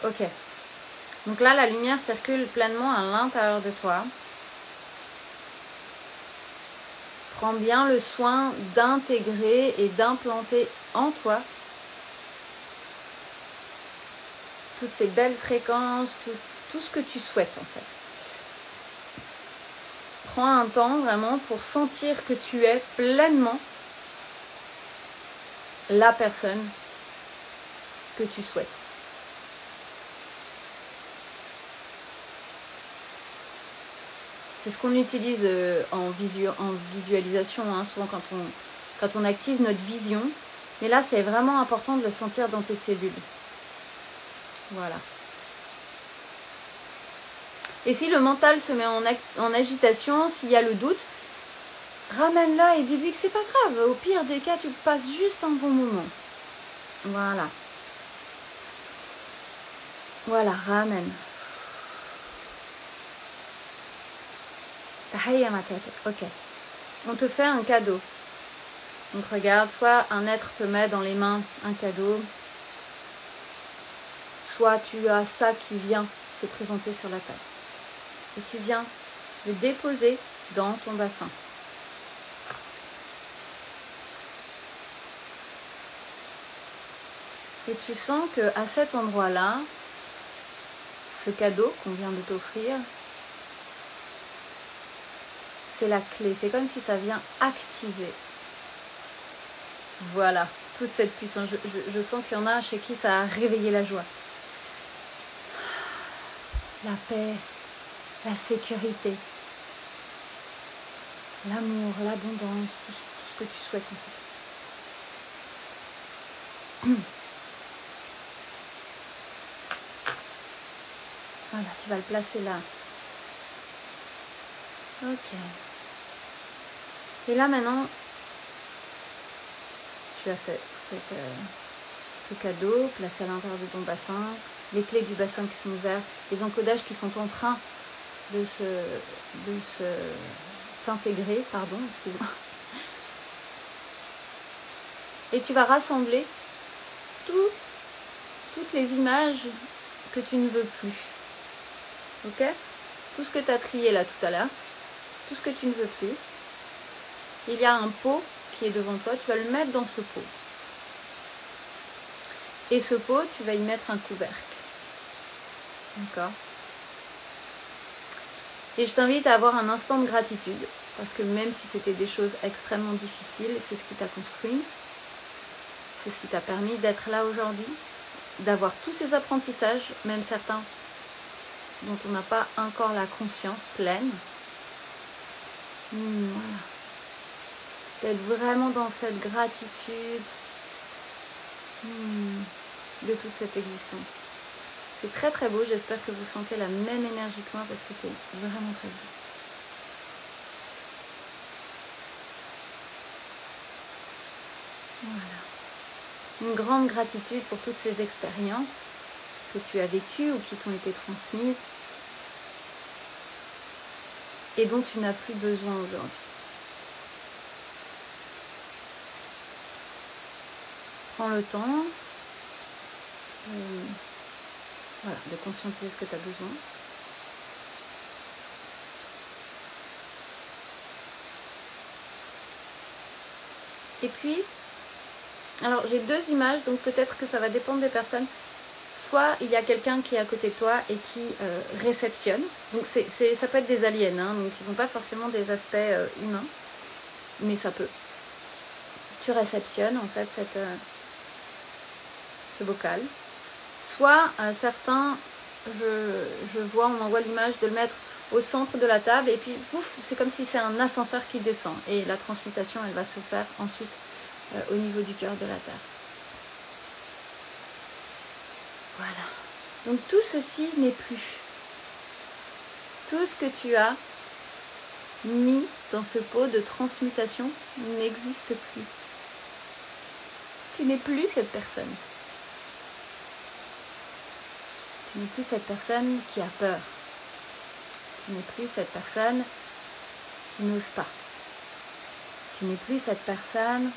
Ok. Donc là, la lumière circule pleinement à l'intérieur de toi. Prends bien le soin d'intégrer et d'implanter en toi toutes ces belles fréquences, tout ce que tu souhaites en fait. Prends un temps vraiment pour sentir que tu es pleinement la personne que tu souhaites. C'est ce qu'on utilise en visualisation, hein, souvent quand on active notre vision. Mais là, c'est vraiment important de le sentir dans tes cellules. Voilà. Et si le mental se met en agitation, s'il y a le doute, ramène-la et dis-lui que c'est pas grave. Au pire des cas, tu passes juste un bon moment. Voilà. Voilà, ramène. Ok. On te fait un cadeau. Donc regarde, soit un être te met dans les mains un cadeau, soit tu as ça qui vient se présenter sur la table. Et tu viens le déposer dans ton bassin. Et tu sens qu'à cet endroit-là, ce cadeau qu'on vient de t'offrir, c'est la clé. C'est comme si ça vient activer. Voilà, toute cette puissance. Je sens qu'il y en a chez qui ça a réveillé la joie. La paix, la sécurité, l'amour, l'abondance, tout ce que tu souhaites en fait. Voilà, tu vas le placer là. Ok. Et là maintenant, tu as ce cadeau placé à l'intérieur de ton bassin, les clés du bassin qui sont ouvertes, les encodages qui sont en train de se s'intégrer, pardon, excuse-moi. Et tu vas rassembler toutes les images que tu ne veux plus. Ok? Tout ce que tu as trié là tout à l'heure, tout ce que tu ne veux plus. Il y a un pot qui est devant toi, tu vas le mettre dans ce pot. Et ce pot, tu vas y mettre un couvercle. D'accord? Et je t'invite à avoir un instant de gratitude, parce que même si c'était des choses extrêmement difficiles, c'est ce qui t'a construit, c'est ce qui t'a permis d'être là aujourd'hui, d'avoir tous ces apprentissages, même certains dont on n'a pas encore la conscience pleine. Voilà. D'être vraiment dans cette gratitude de toute cette existence. C'est très très beau, j'espère que vous sentez la même énergie que moi parce que c'est vraiment très beau. Voilà. Une grande gratitude pour toutes ces expériences que tu as vécues ou qui t'ont été transmises et dont tu n'as plus besoin aujourd'hui. Prends le temps de conscientiser ce que tu as besoin. Et puis, alors j'ai deux images, donc peut-être que ça va dépendre des personnes. Soit il y a quelqu'un qui est à côté de toi et qui réceptionne. Donc ça peut être des aliens, hein, donc ils n'ont pas forcément des aspects humains, mais ça peut. Tu réceptionnes en fait ce bocal. Soit certains, je vois, on m'envoie l'image de le mettre au centre de la table et puis pouf, c'est comme si c'est un ascenseur qui descend et la transmutation elle va se faire ensuite au niveau du cœur de la terre. Voilà. Donc tout ceci n'est plus. Tout ce que tu as mis dans ce pot de transmutation n'existe plus. Tu n'es plus cette personne. Tu n'es plus cette personne qui a peur. Tu n'es plus cette personne qui n'ose pas. Tu n'es plus cette personne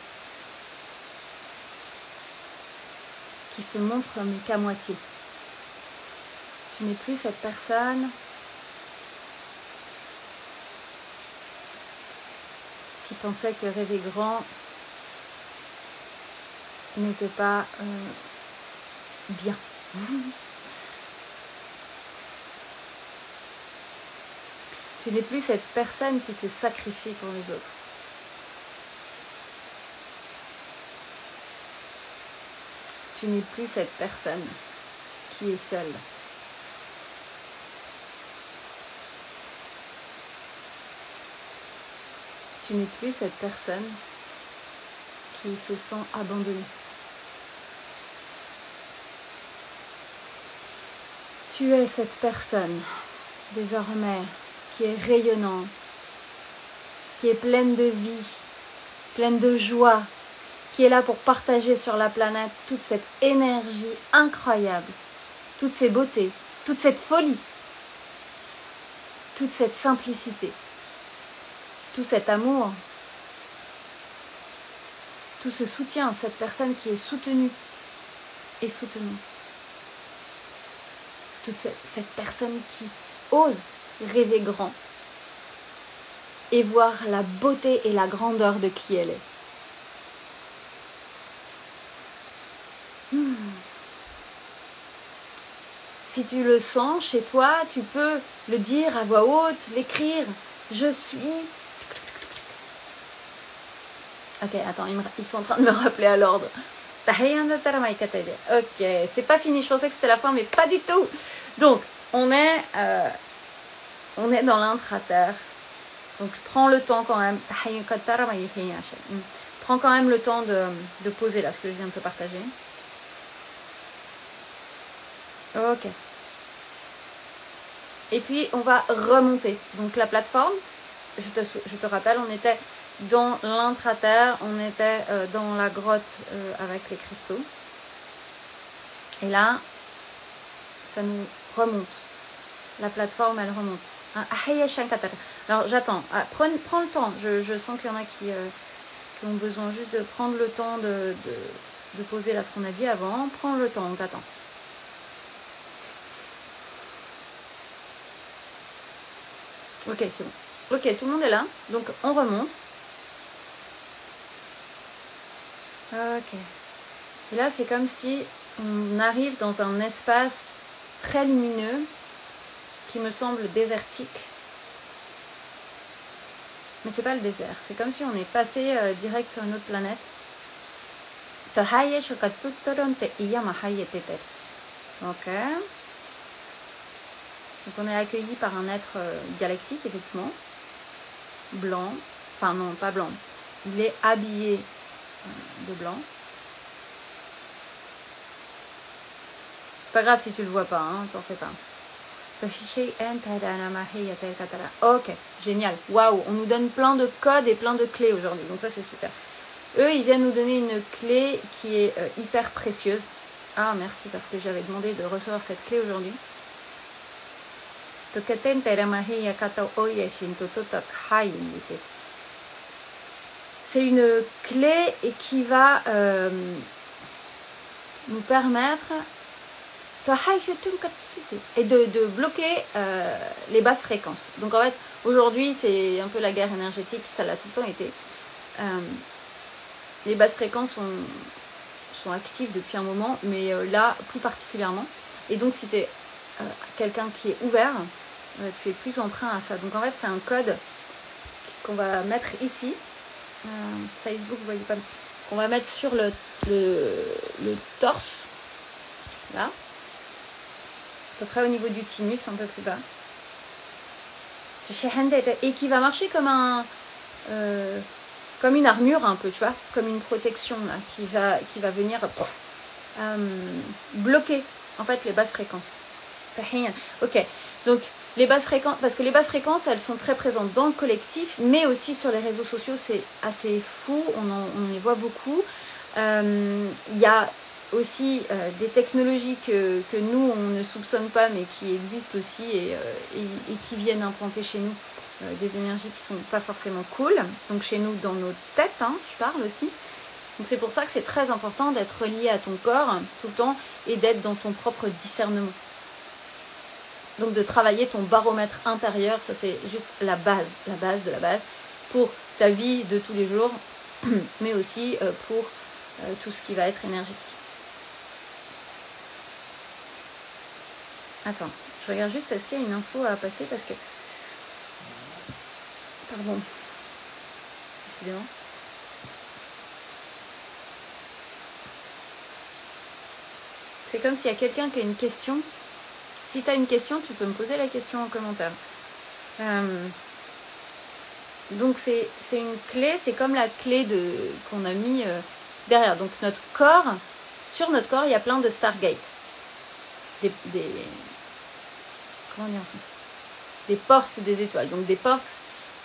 qui se montre mais qu'à moitié. Tu n'es plus cette personne qui pensait que rêver grand n'était pas bien. Tu n'es plus cette personne qui se sacrifie pour les autres. Tu n'es plus cette personne qui est seule. Tu n'es plus cette personne qui se sent abandonnée. Tu es cette personne, désormais, qui est rayonnante, qui est pleine de vie, pleine de joie, qui est là pour partager sur la planète toute cette énergie incroyable, toutes ces beautés, toute cette folie, toute cette simplicité, tout cet amour, tout ce soutien, cette personne qui est soutenue et soutenue. Toute cette personne qui ose rêver grand et voir la beauté et la grandeur de qui elle est. Si tu le sens chez toi, tu peux le dire à voix haute, l'écrire. Je suis... Ok, attends, ils sont en train de me rappeler à l'ordre. Ok, c'est pas fini, je pensais que c'était la fin, mais pas du tout. Donc, on est dans l'intra-terre. Donc, prends le temps quand même. Prends quand même le temps de poser là ce que je viens de te partager. Ok. Et puis, on va remonter. Donc, la plateforme, je te rappelle, on était dans l'intra-terre, on était dans la grotte avec les cristaux. Et là, ça nous remonte. La plateforme, elle remonte. Alors j'attends. Prends le temps. Je sens qu'il y en a qui ont besoin juste de prendre le temps de poser là ce qu'on a dit avant. Prends le temps, on t'attend. Ok, c'est bon. Ok, tout le monde est là. Donc on remonte. Ok. Et là, c'est comme si on arrive dans un espace très lumineux qui me semble désertique. Mais c'est pas le désert. C'est comme si on est passé direct sur une autre planète. Ok. Donc on est accueilli par un être galactique, effectivement. Blanc. Enfin non, pas blanc. Il est habillé de blanc. C'est pas grave si tu le vois pas, hein, t'en fais pas. Ok, génial. Waouh, on nous donne plein de codes et plein de clés aujourd'hui. Donc ça c'est super. Eux, ils viennent nous donner une clé qui est hyper précieuse. Ah, merci parce que j'avais demandé de recevoir cette clé aujourd'hui. C'est une clé et qui va nous permettre et de bloquer les basses fréquences. Donc en fait, aujourd'hui, c'est un peu la guerre énergétique, ça l'a tout le temps été. Les basses fréquences sont actives depuis un moment, mais là, plus particulièrement. Et donc, si tu es quelqu'un qui est ouvert, tu es plus emprunt à ça. Donc en fait, c'est un code qu'on va mettre ici. Facebook, vous voyez pas. Qu'on va mettre sur le torse. Là. À peu près au niveau du thymus, un peu plus bas. Et qui va marcher comme comme une armure un peu, tu vois, comme une protection là, qui va venir bloquer en fait les basses fréquences. Ok, donc les basses fréquences, parce que les basses fréquences, elles sont très présentes dans le collectif, mais aussi sur les réseaux sociaux, c'est assez fou, on les voit beaucoup. Il y a aussi des technologies que nous, on ne soupçonne pas, mais qui existent aussi et qui viennent implanter chez nous des énergies qui ne sont pas forcément cool. Donc chez nous, dans nos têtes, hein, je parle aussi. Donc c'est pour ça que c'est très important d'être relié à ton corps tout le temps et d'être dans ton propre discernement. Donc de travailler ton baromètre intérieur, ça c'est juste la base de la base pour ta vie de tous les jours, mais aussi pour tout ce qui va être énergétique. Attends, je regarde juste, est-ce qu'il y a une info à passer parce que... Pardon. Décidément. C'est comme s'il y a quelqu'un qui a une question. Si tu as une question, tu peux me poser la question en commentaire. Donc c'est une clé, c'est comme la clé qu'on a mis derrière. Donc notre corps, sur notre corps, il y a plein de Stargate. Comment dire, des portes des étoiles, donc des portes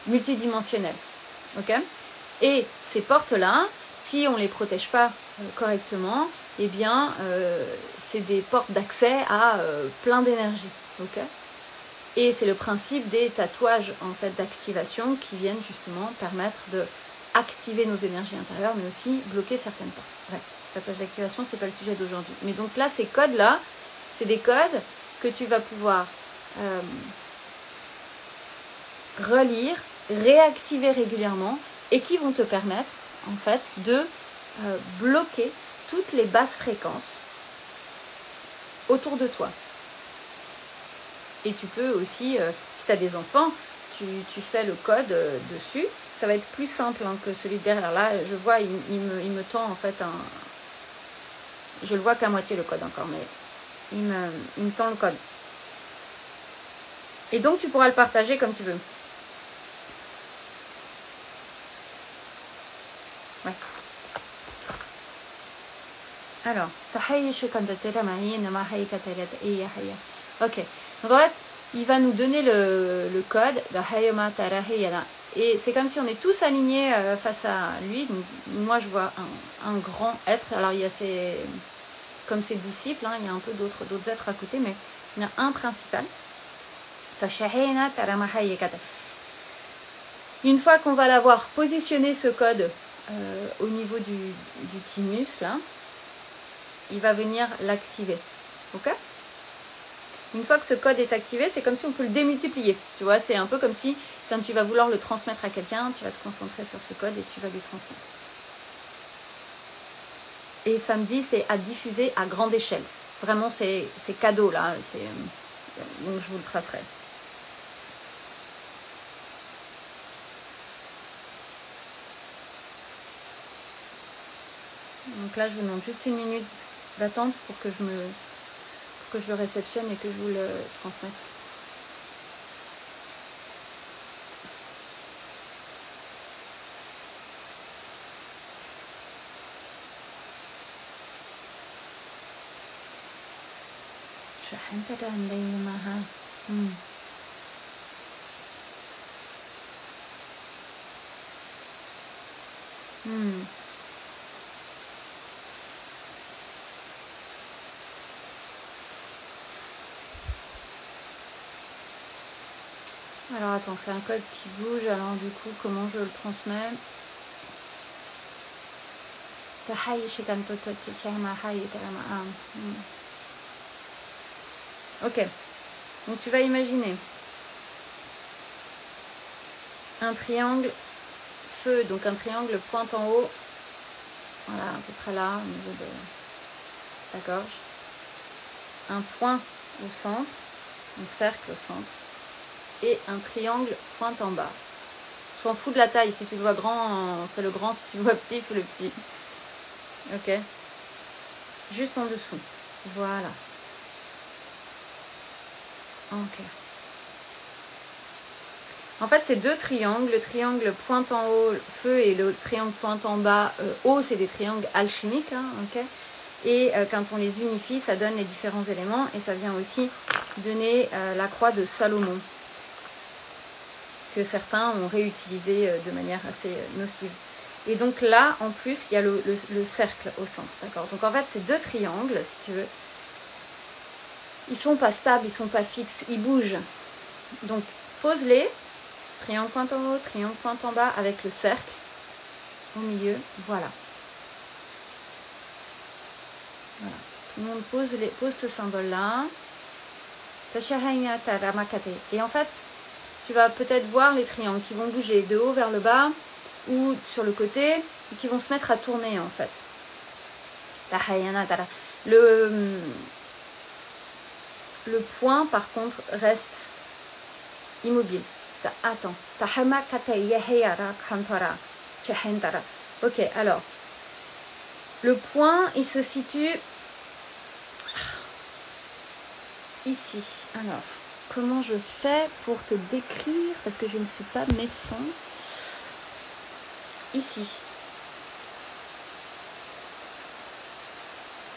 multidimensionnelles. Ok ? Et ces portes-là, si on ne les protège pas correctement, eh bien, c'est des portes d'accès à plein d'énergie. Ok ? Et c'est le principe des tatouages en fait d'activation qui viennent justement permettre de activer nos énergies intérieures, mais aussi bloquer certaines portes. Bref, tatouage d'activation, c'est pas le sujet d'aujourd'hui. Mais donc là, ces codes-là, c'est des codes que tu vas pouvoir relire, réactiver régulièrement et qui vont te permettre en fait de bloquer toutes les basses fréquences autour de toi. Et tu peux aussi, si tu as des enfants, tu fais le code dessus. Ça va être plus simple hein, que celui derrière. Là, je vois, il me tend en fait un... Je le vois qu'à moitié le code encore, mais il me tend le code. Et donc, tu pourras le partager comme tu veux. Ouais. Alors, ok. Donc en fait, il va nous donner le code de Hayama Tarahiyana. Et c'est comme si on est tous alignés face à lui. Donc, moi, je vois un grand être. Alors, il y a comme ses disciples, hein, il y a un peu d'autres êtres à côté, mais il y en a un principal Une fois qu'on va l'avoir positionné ce code au niveau du thymus, là, il va venir l'activer. Ok? Une fois que ce code est activé, c'est comme si on peut le démultiplier. Tu vois, c'est un peu comme si, quand tu vas vouloir le transmettre à quelqu'un, tu vas te concentrer sur ce code et tu vas lui transmettre. Et samedi, c'est à diffuser à grande échelle. Vraiment, c'est cadeau, là. Donc, je vous le tracerai. Donc là, je vous demande juste une minute d'attente pour que je le réceptionne et que je vous le transmette. Alors attends, c'est un code qui bouge, alors du coup, comment je le transmets? Ok, donc tu vas imaginer un triangle feu, donc un triangle pointe en haut, voilà, à peu près là, au niveau de la gorge. Un point au centre, un cercle au centre, et un triangle pointe en bas. On s'en fout de la taille, si tu le vois grand, fais le grand, si tu le vois petit, fais le petit. Ok? Juste en dessous. Voilà. Ok. En fait, c'est deux triangles. Le triangle pointe en haut, feu, et le triangle pointe en bas, haut, c'est des triangles alchimiques. Hein, ok? Et quand on les unifie, ça donne les différents éléments. Et ça vient aussi donner la croix de Salomon, que certains ont réutilisé de manière assez nocive. Et donc là, en plus, il y a le cercle au centre. D'accord? Donc en fait, ces deux triangles, si tu veux, ils sont pas stables, ils sont pas fixes, ils bougent. Donc pose-les, triangle pointe en haut, triangle pointe en bas, avec le cercle au milieu. Voilà. Voilà. Tout le monde pose ce symbole-là. Et en fait, tu vas peut-être voir les triangles qui vont bouger de haut vers le bas ou sur le côté et qui vont se mettre à tourner en fait. Le point par contre reste immobile. Attends. Ok, alors le point il se situe ici. Alors, comment je fais pour te décrire, parce que je ne suis pas médecin. Ici.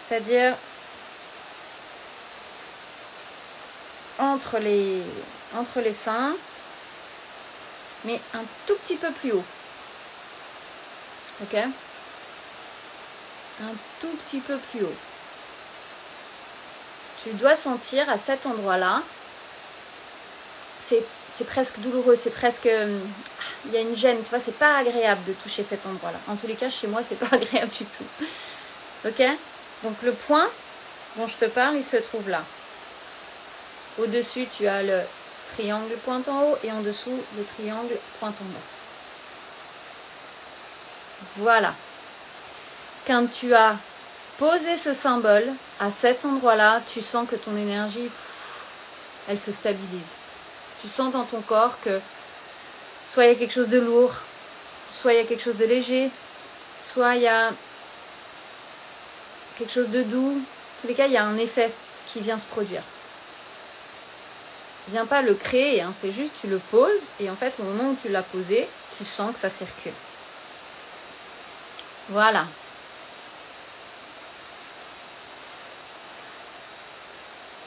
C'est-à-dire entre les seins, mais un tout petit peu plus haut. Ok? Un tout petit peu plus haut. Tu dois sentir à cet endroit-là, c'est presque douloureux, c'est presque... il y a une gêne, tu vois, c'est pas agréable de toucher cet endroit-là. En tous les cas, chez moi, c'est pas agréable du tout. Ok? Donc le point dont je te parle, il se trouve là. Au-dessus, tu as le triangle pointe en haut et en dessous, le triangle pointe en bas. Voilà. Quand tu as posé ce symbole à cet endroit-là, tu sens que ton énergie, elle se stabilise. Tu sens dans ton corps que soit il y a quelque chose de lourd, soit il y a quelque chose de léger, soit il y a quelque chose de doux. En tous les cas, il y a un effet qui vient se produire. Viens pas le créer, hein, c'est juste tu le poses et en fait au moment où tu l'as posé, tu sens que ça circule. Voilà.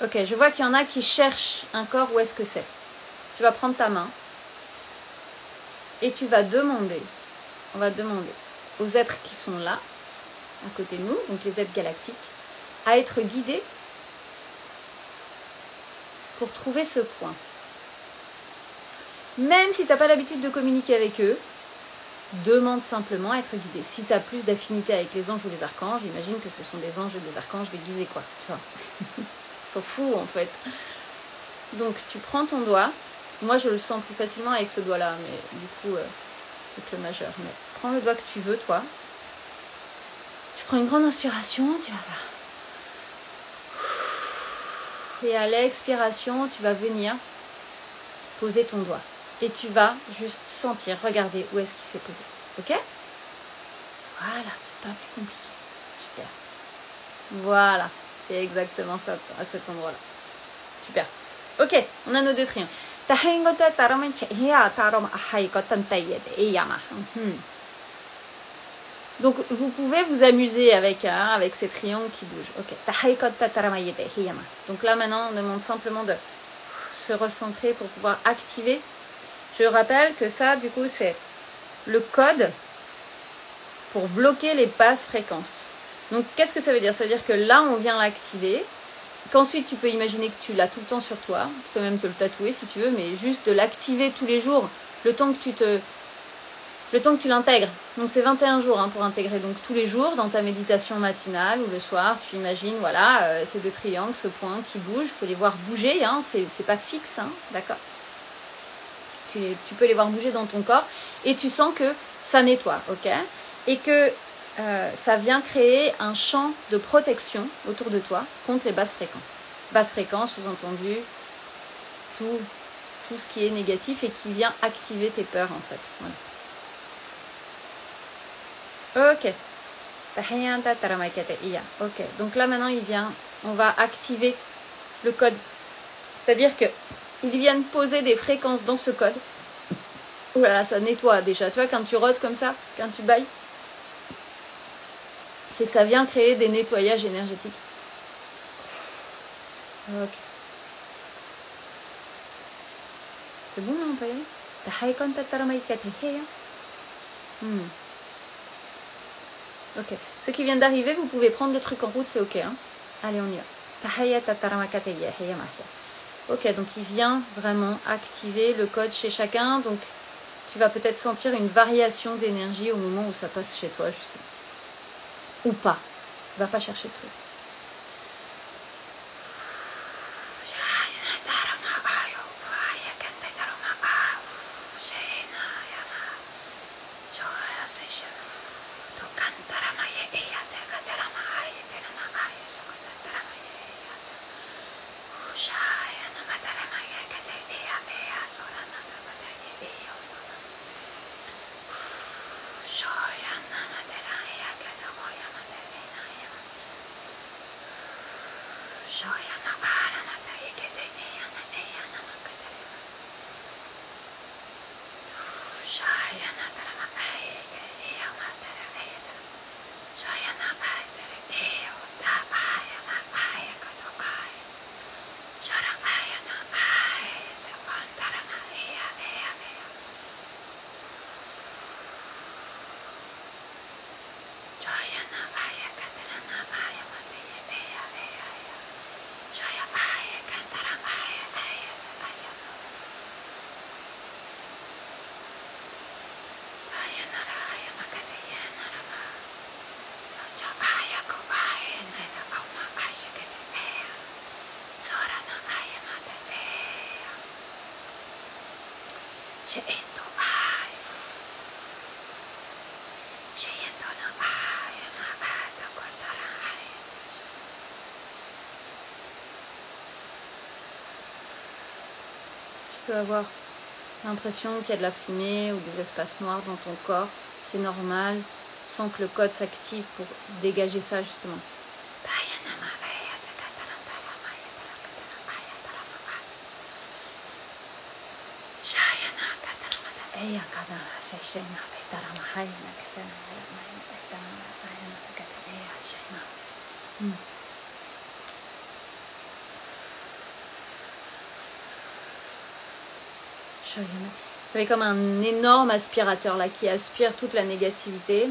Ok, je vois qu'il y en a qui cherchent un corps, où est-ce que c'est? Tu vas prendre ta main et tu vas demander, on va demander aux êtres qui sont là, à côté de nous, donc les êtres galactiques, à être guidés pour trouver ce point. Même si tu n'as pas l'habitude de communiquer avec eux, demande simplement à être guidé. Si tu as plus d'affinité avec les anges ou les archanges, j'imagine que ce sont des anges et des archanges déguisés, quoi. Tu vois. Ils s'en foutent, en fait. Donc, tu prends ton doigt. Moi, je le sens plus facilement avec ce doigt-là, mais du coup, avec le majeur. Mais prends le doigt que tu veux, toi. Tu prends une grande inspiration, tu vas faire. Et à l'expiration, tu vas venir poser ton doigt. Et tu vas juste sentir, regarder où est-ce qu'il s'est posé. Ok? Voilà, c'est pas plus compliqué. Super. Voilà, c'est exactement ça à cet endroit-là. Super. Ok, on a nos deux triangles. Donc vous pouvez vous amuser avec ces triangles qui bougent. Ok. Donc là maintenant on demande simplement de se recentrer pour pouvoir activer. Je rappelle que ça du coup c'est le code pour bloquer les basses fréquences. Donc qu'est-ce que ça veut dire? Ça veut dire que là on vient l'activer, qu'ensuite tu peux imaginer que tu l'as tout le temps sur toi, tu peux même te le tatouer si tu veux, mais juste de l'activer tous les jours, le temps que tu l'intègres. Donc c'est 21 jours pour intégrer, donc tous les jours dans ta méditation matinale ou le soir, tu imagines voilà ces deux triangles, ce point qui bouge, il faut les voir bouger, c'est pas fixe, d'accord? Tu peux les voir bouger dans ton corps et tu sens que ça nettoie, ok? Et que ça vient créer un champ de protection autour de toi contre les basses fréquences. Basses fréquences, sous-entendu, tout ce qui est négatif et qui vient activer tes peurs en fait. Voilà. Ok. Ok. Donc là maintenant on va activer le code. C'est-à-dire que ils viennent poser des fréquences dans ce code. Ouh là là, ça nettoie déjà. Tu vois, quand tu rôtes comme ça, quand tu bailles, c'est que ça vient créer des nettoyages énergétiques. Ok. C'est bon, on peut y aller. Ok. Ceux qui viennent d'arriver, vous pouvez prendre le truc en route, c'est ok. Allez, on y va. Ok, donc il vient vraiment activer le code chez chacun. Donc tu vas peut-être sentir une variation d'énergie au moment où ça passe chez toi, justement. Ou pas. Va pas chercher de truc. Tu peux avoir l'impression qu'il y a de la fumée ou des espaces noirs dans ton corps, c'est normal, sans que le code s'active pour dégager ça justement. Vous savez, comme un énorme aspirateur là qui aspire toute la négativité.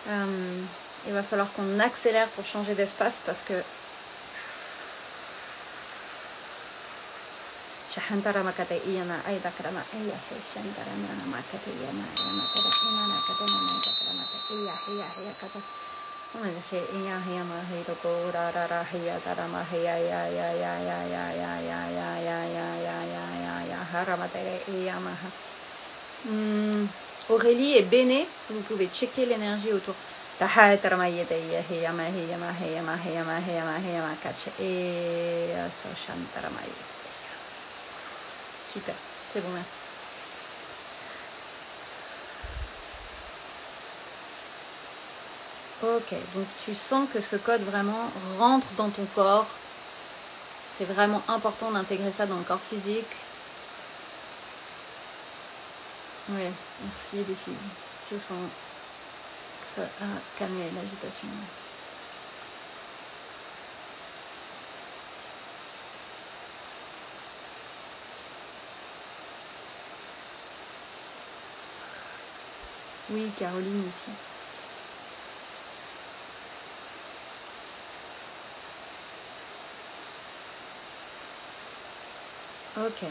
Il va falloir qu'on accélère pour changer d'espace parce que Aurélie et Béné, si vous pouvez checker l'énergie autour. Super, c'est bon, merci. Ok, donc tu sens que ce code vraiment rentre dans ton corps. C'est vraiment important d'intégrer ça dans le corps physique. Oui, merci les filles. Je sens que ça a calmé l'agitation. Oui, Caroline aussi. Ok.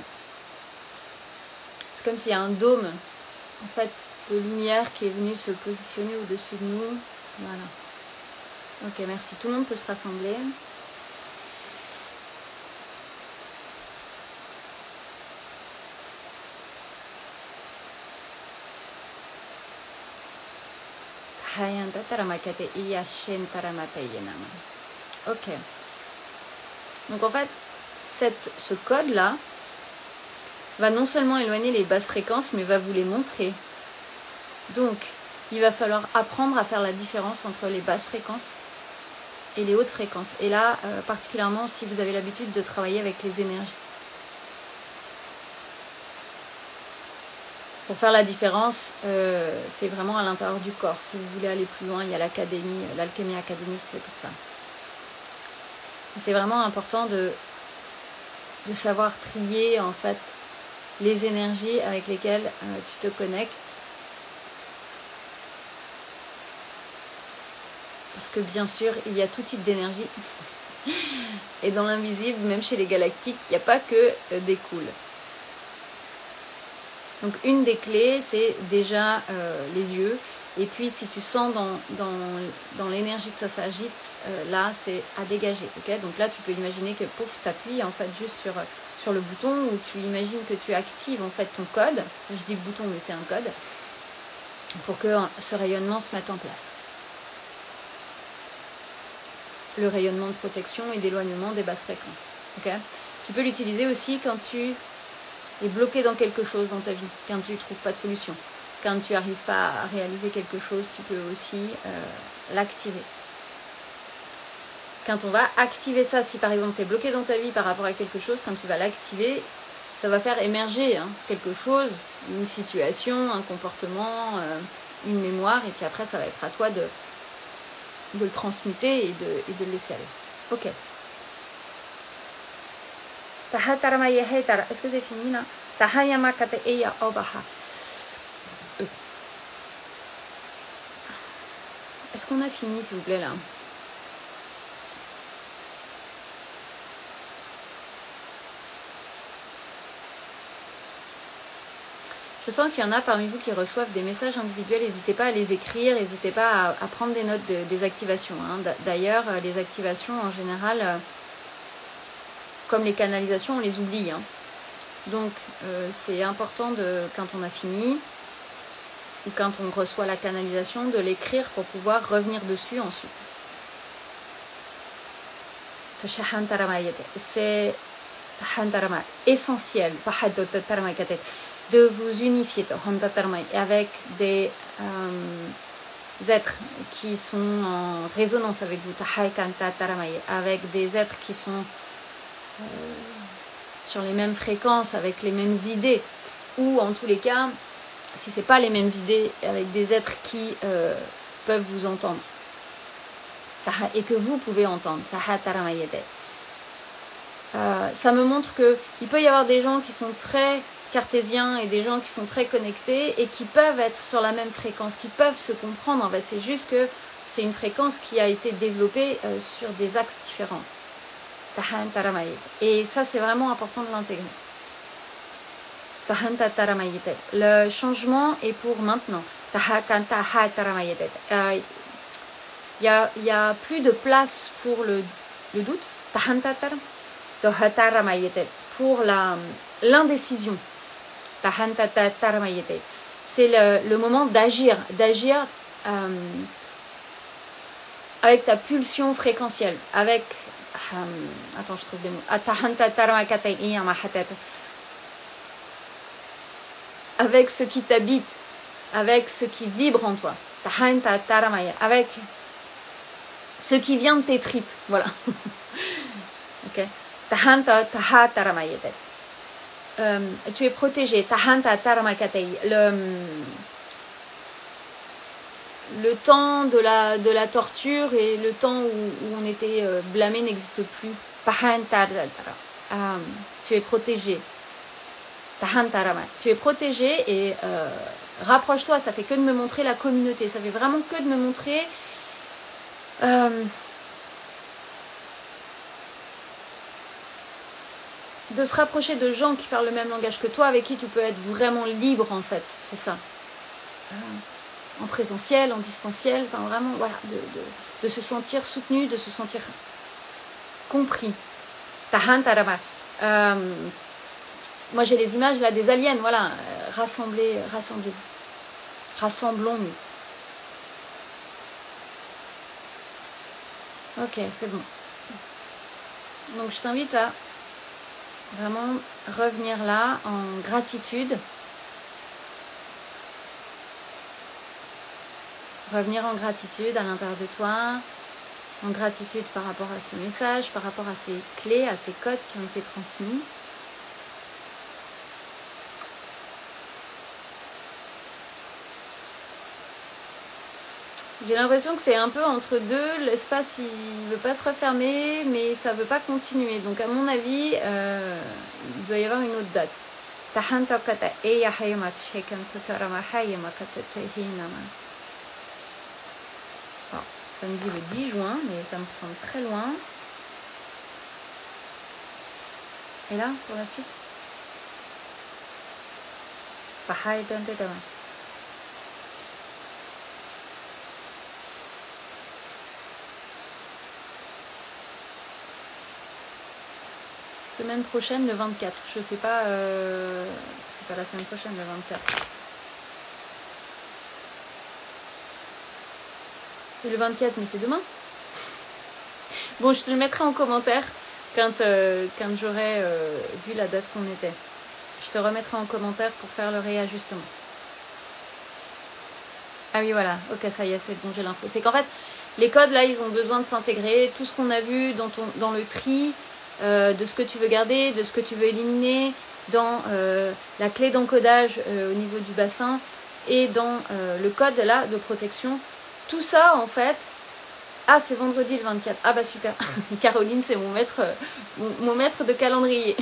C'est comme s'il y a un dôme, en fait, de lumière qui est venu se positionner au-dessus de nous. Voilà. Ok, merci. Tout le monde peut se rassembler. Ok. Donc en fait, ce code-là va non seulement éloigner les basses fréquences, mais va vous les montrer. Donc, il va falloir apprendre à faire la différence entre les basses fréquences et les hautes fréquences. Et là, particulièrement si vous avez l'habitude de travailler avec les énergies. Pour faire la différence, c'est vraiment à l'intérieur du corps. Si vous voulez aller plus loin, il y a l'académie, l'Alchemy Academy, c'est pour ça. C'est vraiment important de savoir trier en fait les énergies avec lesquelles tu te connectes. Parce que bien sûr, il y a tout type d'énergie. Et dans l'invisible, même chez les galactiques, il n'y a pas que des cools. Donc une des clés, c'est déjà les yeux. Et puis si tu sens dans l'énergie que ça s'agite, là c'est à dégager. Okay, donc là tu peux imaginer que pouf, tu appuies en fait juste sur le bouton, ou tu imagines que tu actives en fait ton code. Je dis bouton mais c'est un code. Pour que ce rayonnement se mette en place. Le rayonnement de protection et d'éloignement des basses fréquences. Okay, tu peux l'utiliser aussi quand tu es bloqué dans quelque chose dans ta vie, quand tu ne trouves pas de solution. Quand tu n'arrives pas à réaliser quelque chose, tu peux aussi l'activer. Quand on va activer ça, si par exemple tu es bloqué dans ta vie par rapport à quelque chose, quand tu vas l'activer, ça va faire émerger quelque chose, une situation, un comportement, une mémoire, et puis après ça va être à toi de le transmuter et de le laisser aller. Ok. Est-ce que c'est fini là? Est-ce qu'on a fini, s'il vous plaît, là? Je sens qu'il y en a parmi vous qui reçoivent des messages individuels. N'hésitez pas à les écrire, n'hésitez pas à prendre des notes des activations. D'ailleurs, les activations, en général, comme les canalisations, on les oublie. Donc, c'est important, quand on a fini, ou quand on reçoit la canalisation, de l'écrire pour pouvoir revenir dessus ensuite. C'est essentiel de vous unifier avec des êtres qui sont en résonance avec vous, avec des êtres qui sont sur les mêmes fréquences, avec les mêmes idées, ou en tous les cas, si ce n'est pas les mêmes idées, avec des êtres qui peuvent vous entendre et que vous pouvez entendre. Ça me montre qu'il peut y avoir des gens qui sont très cartésiens et des gens qui sont très connectés et qui peuvent être sur la même fréquence, qui peuvent se comprendre. En fait, c'est juste que c'est une fréquence qui a été développée sur des axes différents. Et ça, c'est vraiment important de l'intégrer. Le changement est pour maintenant. Il y a plus de place pour le doute. Pour l'indécision. C'est le moment d'agir avec ta pulsion fréquentielle, avec attends, je trouve des mots. Avec ce qui t'habite, avec ce qui vibre en toi, avec ce qui vient de tes tripes, voilà. Ok. Tu es protégé. Le temps de la torture et le temps où on était blâmé n'existe plus. Tu es protégé. Tu es protégé et rapproche-toi, ça fait que de me montrer la communauté, ça fait vraiment que de me montrer de se rapprocher de gens qui parlent le même langage que toi, avec qui tu peux être vraiment libre en fait, c'est ça. En présentiel, en distanciel, enfin vraiment, voilà, de se sentir soutenu, de se sentir compris. Moi j'ai les images là des aliens, voilà, rassemblons-nous. Ok, c'est bon. Donc je t'invite à vraiment revenir là en gratitude. Revenir en gratitude à l'intérieur de toi, en gratitude par rapport à ce message, par rapport à ces clés, à ces codes qui ont été transmis. J'ai l'impression que c'est un peu entre deux, l'espace il ne veut pas se refermer, mais ça ne veut pas continuer. Donc à mon avis, il doit y avoir une autre date. Alors, ça me dit le 10 juin, mais ça me semble très loin. Et là, pour la suite Semaine prochaine, le 24. Je sais pas, c'est pas la semaine prochaine, le 24. Et le 24, mais c'est demain. Bon, je te le mettrai en commentaire quand j'aurai vu la date qu'on était. Je te remettrai en commentaire pour faire le réajustement. Ah oui, voilà. Ok, ça y est, c'est bon, j'ai l'info. C'est qu'en fait, les codes, là, ils ont besoin de s'intégrer. Tout ce qu'on a vu dans le tri, de ce que tu veux garder, de ce que tu veux éliminer, dans la clé d'encodage au niveau du bassin et dans le code, là, de protection. Tout ça, en fait... Ah, c'est vendredi le 24. Ah bah super. Caroline, c'est mon maître de calendrier.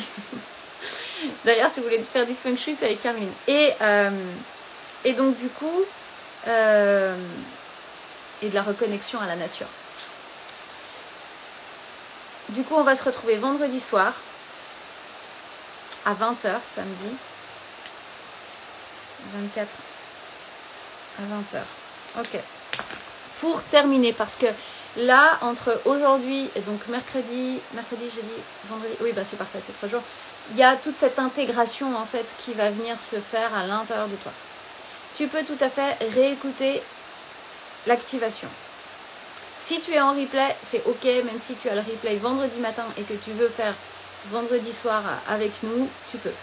D'ailleurs, si vous voulez faire du feng shui, c'est avec Caroline. Et donc, du coup, et de la reconnexion à la nature. Du coup, on va se retrouver vendredi soir à 20h, samedi. 24 à 20h. Ok. Pour terminer, parce que là, entre aujourd'hui et donc mercredi, jeudi, vendredi, oui, bah c'est parfait, c'est 3 jours, il y a toute cette intégration en fait qui va venir se faire à l'intérieur de toi. Tu peux tout à fait réécouter l'activation. Si tu es en replay, c'est ok, même si tu as le replay vendredi matin et que tu veux faire vendredi soir avec nous, tu peux.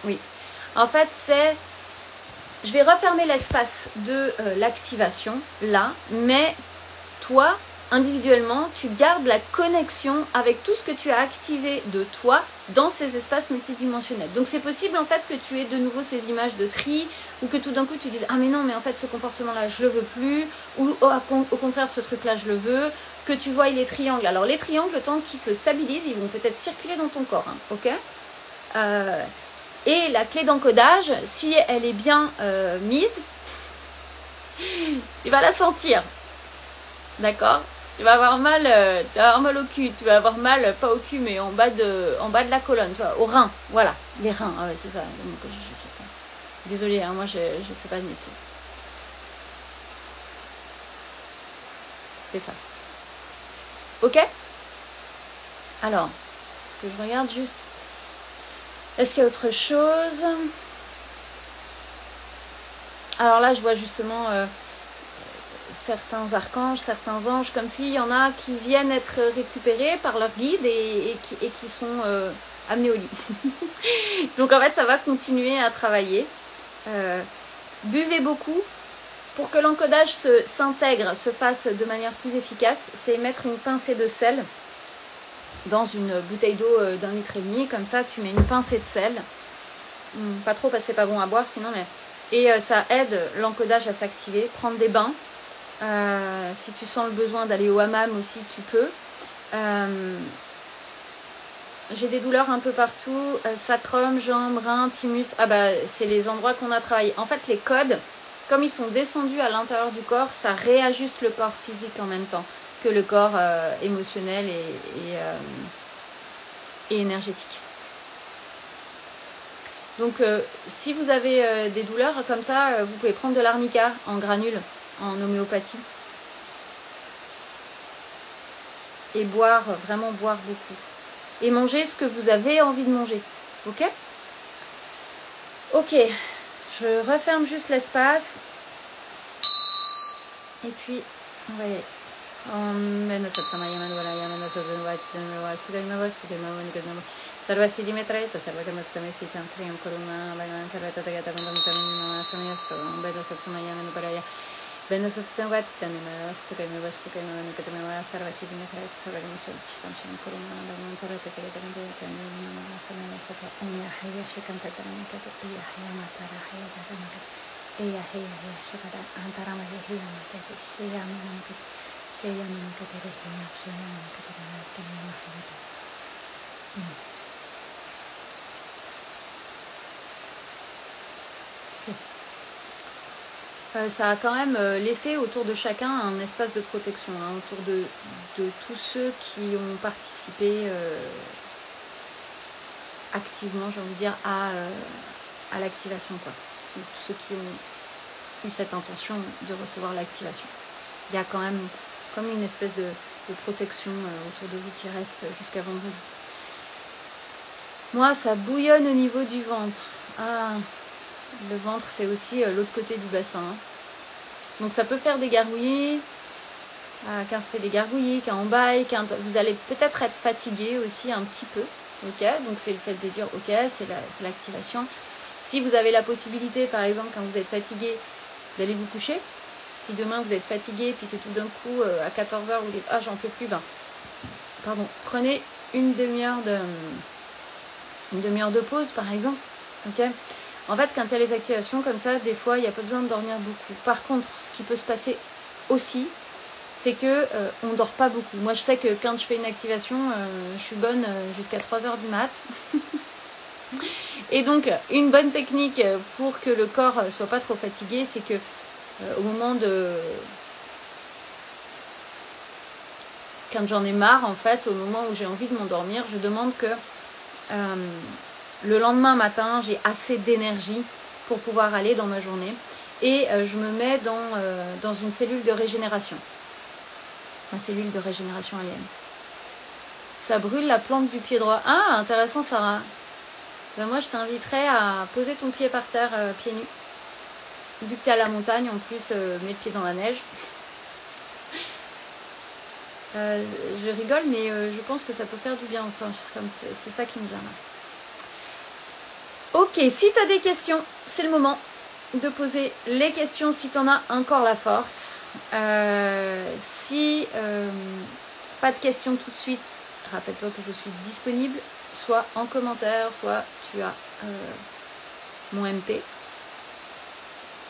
Oui. En fait, je vais refermer l'espace de l'activation, là, mais toi, individuellement, tu gardes la connexion avec tout ce que tu as activé de toi dans ces espaces multidimensionnels. Donc, c'est possible, en fait, que tu aies de nouveau ces images de tri, ou que tout d'un coup, tu dises « Ah, mais non, mais en fait, ce comportement-là, je le veux plus », ou au contraire, ce truc-là, je le veux, que tu vois les triangles. Alors, les triangles, le temps qu'ils se stabilisent, ils vont peut-être circuler dans ton corps, hein, ok et la clé d'encodage, si elle est bien mise, tu vas la sentir. D'accord? tu vas avoir mal au cul, tu vas avoir mal, pas au cul, mais en bas de la colonne, tu vois, au rein, voilà, les reins, ah ouais, c'est ça. Donc, désolée, hein, moi je fais pas de médecine. C'est ça. Ok? Alors, que je regarde juste. Est-ce qu'il y a autre chose? Alors là, je vois justement certains archanges, certains anges, comme s'il y en a qui viennent être récupérés par leur guide et qui sont amenés au lit. Donc en fait, ça va continuer à travailler. Buvez beaucoup. Pour que l'encodage s'intègre, se fasse de manière plus efficace, c'est mettre une pincée de sel dans une bouteille d'eau d'1,5 litre. Comme ça, tu mets une pincée de sel. Pas trop parce que c'est pas bon à boire sinon, mais... Et ça aide l'encodage à s'activer. Prendre des bains. Si tu sens le besoin d'aller au hammam aussi, tu peux. J'ai des douleurs un peu partout. Sacrum, jambes, reins, thymus. Ah bah, c'est les endroits qu'on a travaillé. En fait, les codes... Comme ils sont descendus à l'intérieur du corps, ça réajuste le corps physique en même temps que le corps émotionnel et énergétique. Donc, si vous avez des douleurs comme ça, vous pouvez prendre de l'arnica en granules, en homéopathie. Et boire, vraiment boire beaucoup. Et manger ce que vous avez envie de manger. Ok? Ok. Je referme juste l'espace. Et puis, on va y aller. Ça a quand même laissé autour de chacun un espace de protection, hein, autour de tous ceux qui ont participé activement, j'ai envie de dire, à l'activation, quoi. Donc, ceux qui ont eu cette intention de recevoir l'activation. Il y a quand même comme une espèce de protection autour de vous qui reste jusqu'à vendredi. Moi, ça bouillonne au niveau du ventre. Ah, le ventre, c'est aussi l'autre côté du bassin. Hein. Donc ça peut faire des gargouillis. Quand on fait des gargouillis, quand on baille, vous allez peut-être être fatigué aussi un petit peu. Ok, donc c'est le fait de dire ok, c'est l'activation. Si vous avez la possibilité, par exemple, quand vous êtes fatigué, d'aller vous coucher. Si demain vous êtes fatigué puis que tout d'un coup à 14h vous dites ah j'en peux plus, prenez une demi-heure de pause par exemple. Ok. En fait, quand il y a les activations comme ça, des fois il n'y a pas besoin de dormir beaucoup. Par contre, ce qui peut se passer aussi, c'est que on ne dort pas beaucoup. Moi je sais que quand je fais une activation, je suis bonne jusqu'à 3h du mat. Et donc une bonne technique pour que le corps soit pas trop fatigué, c'est que au moment de... Quand j'en ai marre, en fait, au moment où j'ai envie de m'endormir, je demande que le lendemain matin, j'ai assez d'énergie pour pouvoir aller dans ma journée. Et je me mets dans une cellule de régénération. Ma cellule de régénération alienne. Ça brûle la plante du pied droit. Ah, intéressant, Sarah. Ben, moi, je t'inviterais à poser ton pied par terre, pieds nus. Vu que tu es à la montagne, en plus, mets le pied dans la neige. Je rigole, mais je pense que ça peut faire du bien. Enfin, c'est ça qui me vient là. Ok, si tu as des questions, c'est le moment de poser les questions si tu en as encore la force. Si pas de questions tout de suite, rappelle-toi que je suis disponible, soit en commentaire, soit tu as mon MP.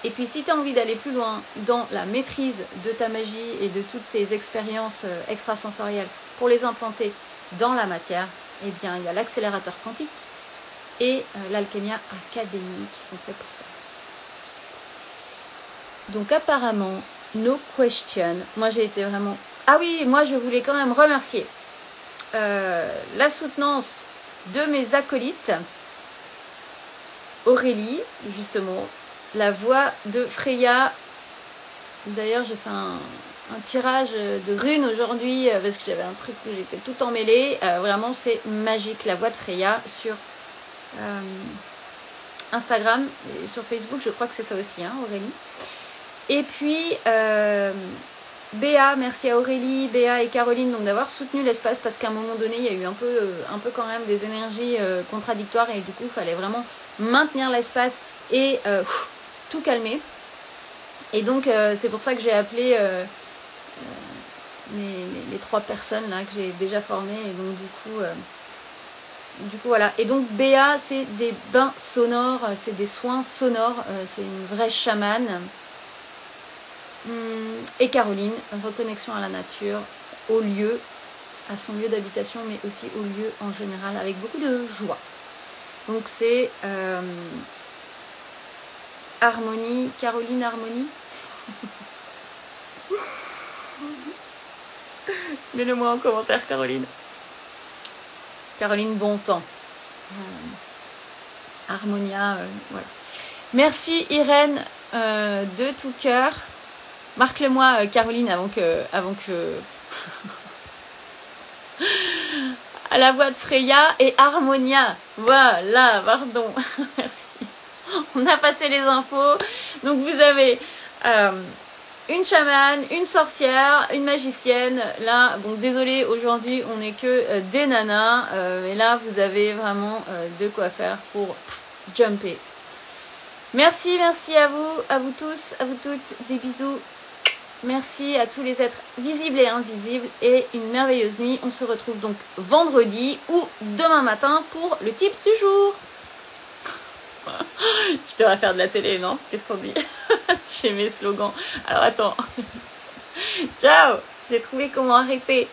Et puis si tu as envie d'aller plus loin dans la maîtrise de ta magie et de toutes tes expériences extrasensorielles pour les implanter dans la matière, eh bien il y a l'accélérateur quantique et l'Alchemia Academy qui sont faits pour ça. Donc apparemment, no question. Moi j'ai été vraiment Ah oui, moi je voulais quand même remercier la soutenance de mes acolytes. Aurélie, justement, la voix de Freya. D'ailleurs, j'ai fait un tirage de runes aujourd'hui parce que j'avais un truc où j'étais tout emmêlée. Vraiment, c'est magique, la voix de Freya sur Instagram et sur Facebook. Je crois que c'est ça aussi, hein, Aurélie. Et puis, Béa, merci à Aurélie, Béa et Caroline donc d'avoir soutenu l'espace parce qu'à un moment donné, il y a eu un peu quand même des énergies contradictoires et du coup, il fallait vraiment maintenir l'espace et tout calmer. Et donc, c'est pour ça que j'ai appelé les 3 personnes là que j'ai déjà formées. Et donc, du coup, voilà. Et donc, Béa, c'est des bains sonores, c'est des soins sonores, c'est une vraie chamane. Et Caroline, reconnexion à la nature, au lieu, à son lieu d'habitation, mais aussi au lieu en général, avec beaucoup de joie. Donc c'est Harmonie, Caroline Harmonie. Mets-le moi en commentaire, Caroline. Caroline Bontemps. Harmonia, voilà. Merci Irène de tout cœur. Marque-le-moi, Caroline, avant que... à la voix de Freya et Harmonia. Voilà, pardon. Merci. On a passé les infos. Donc vous avez une chamane, une sorcière, une magicienne. Là, bon, désolé, aujourd'hui on n'est que des nanas. Mais là, vous avez vraiment de quoi faire pour jumper. Merci à vous tous, à vous toutes. Des bisous. Merci à tous les êtres visibles et invisibles et une merveilleuse nuit. On se retrouve donc vendredi ou demain matin pour le tips du jour. Je devrais faire de la télé, non? Qu'est-ce qu'on dit? J'ai mes slogans. Alors attends. Ciao. J'ai trouvé comment arrêter.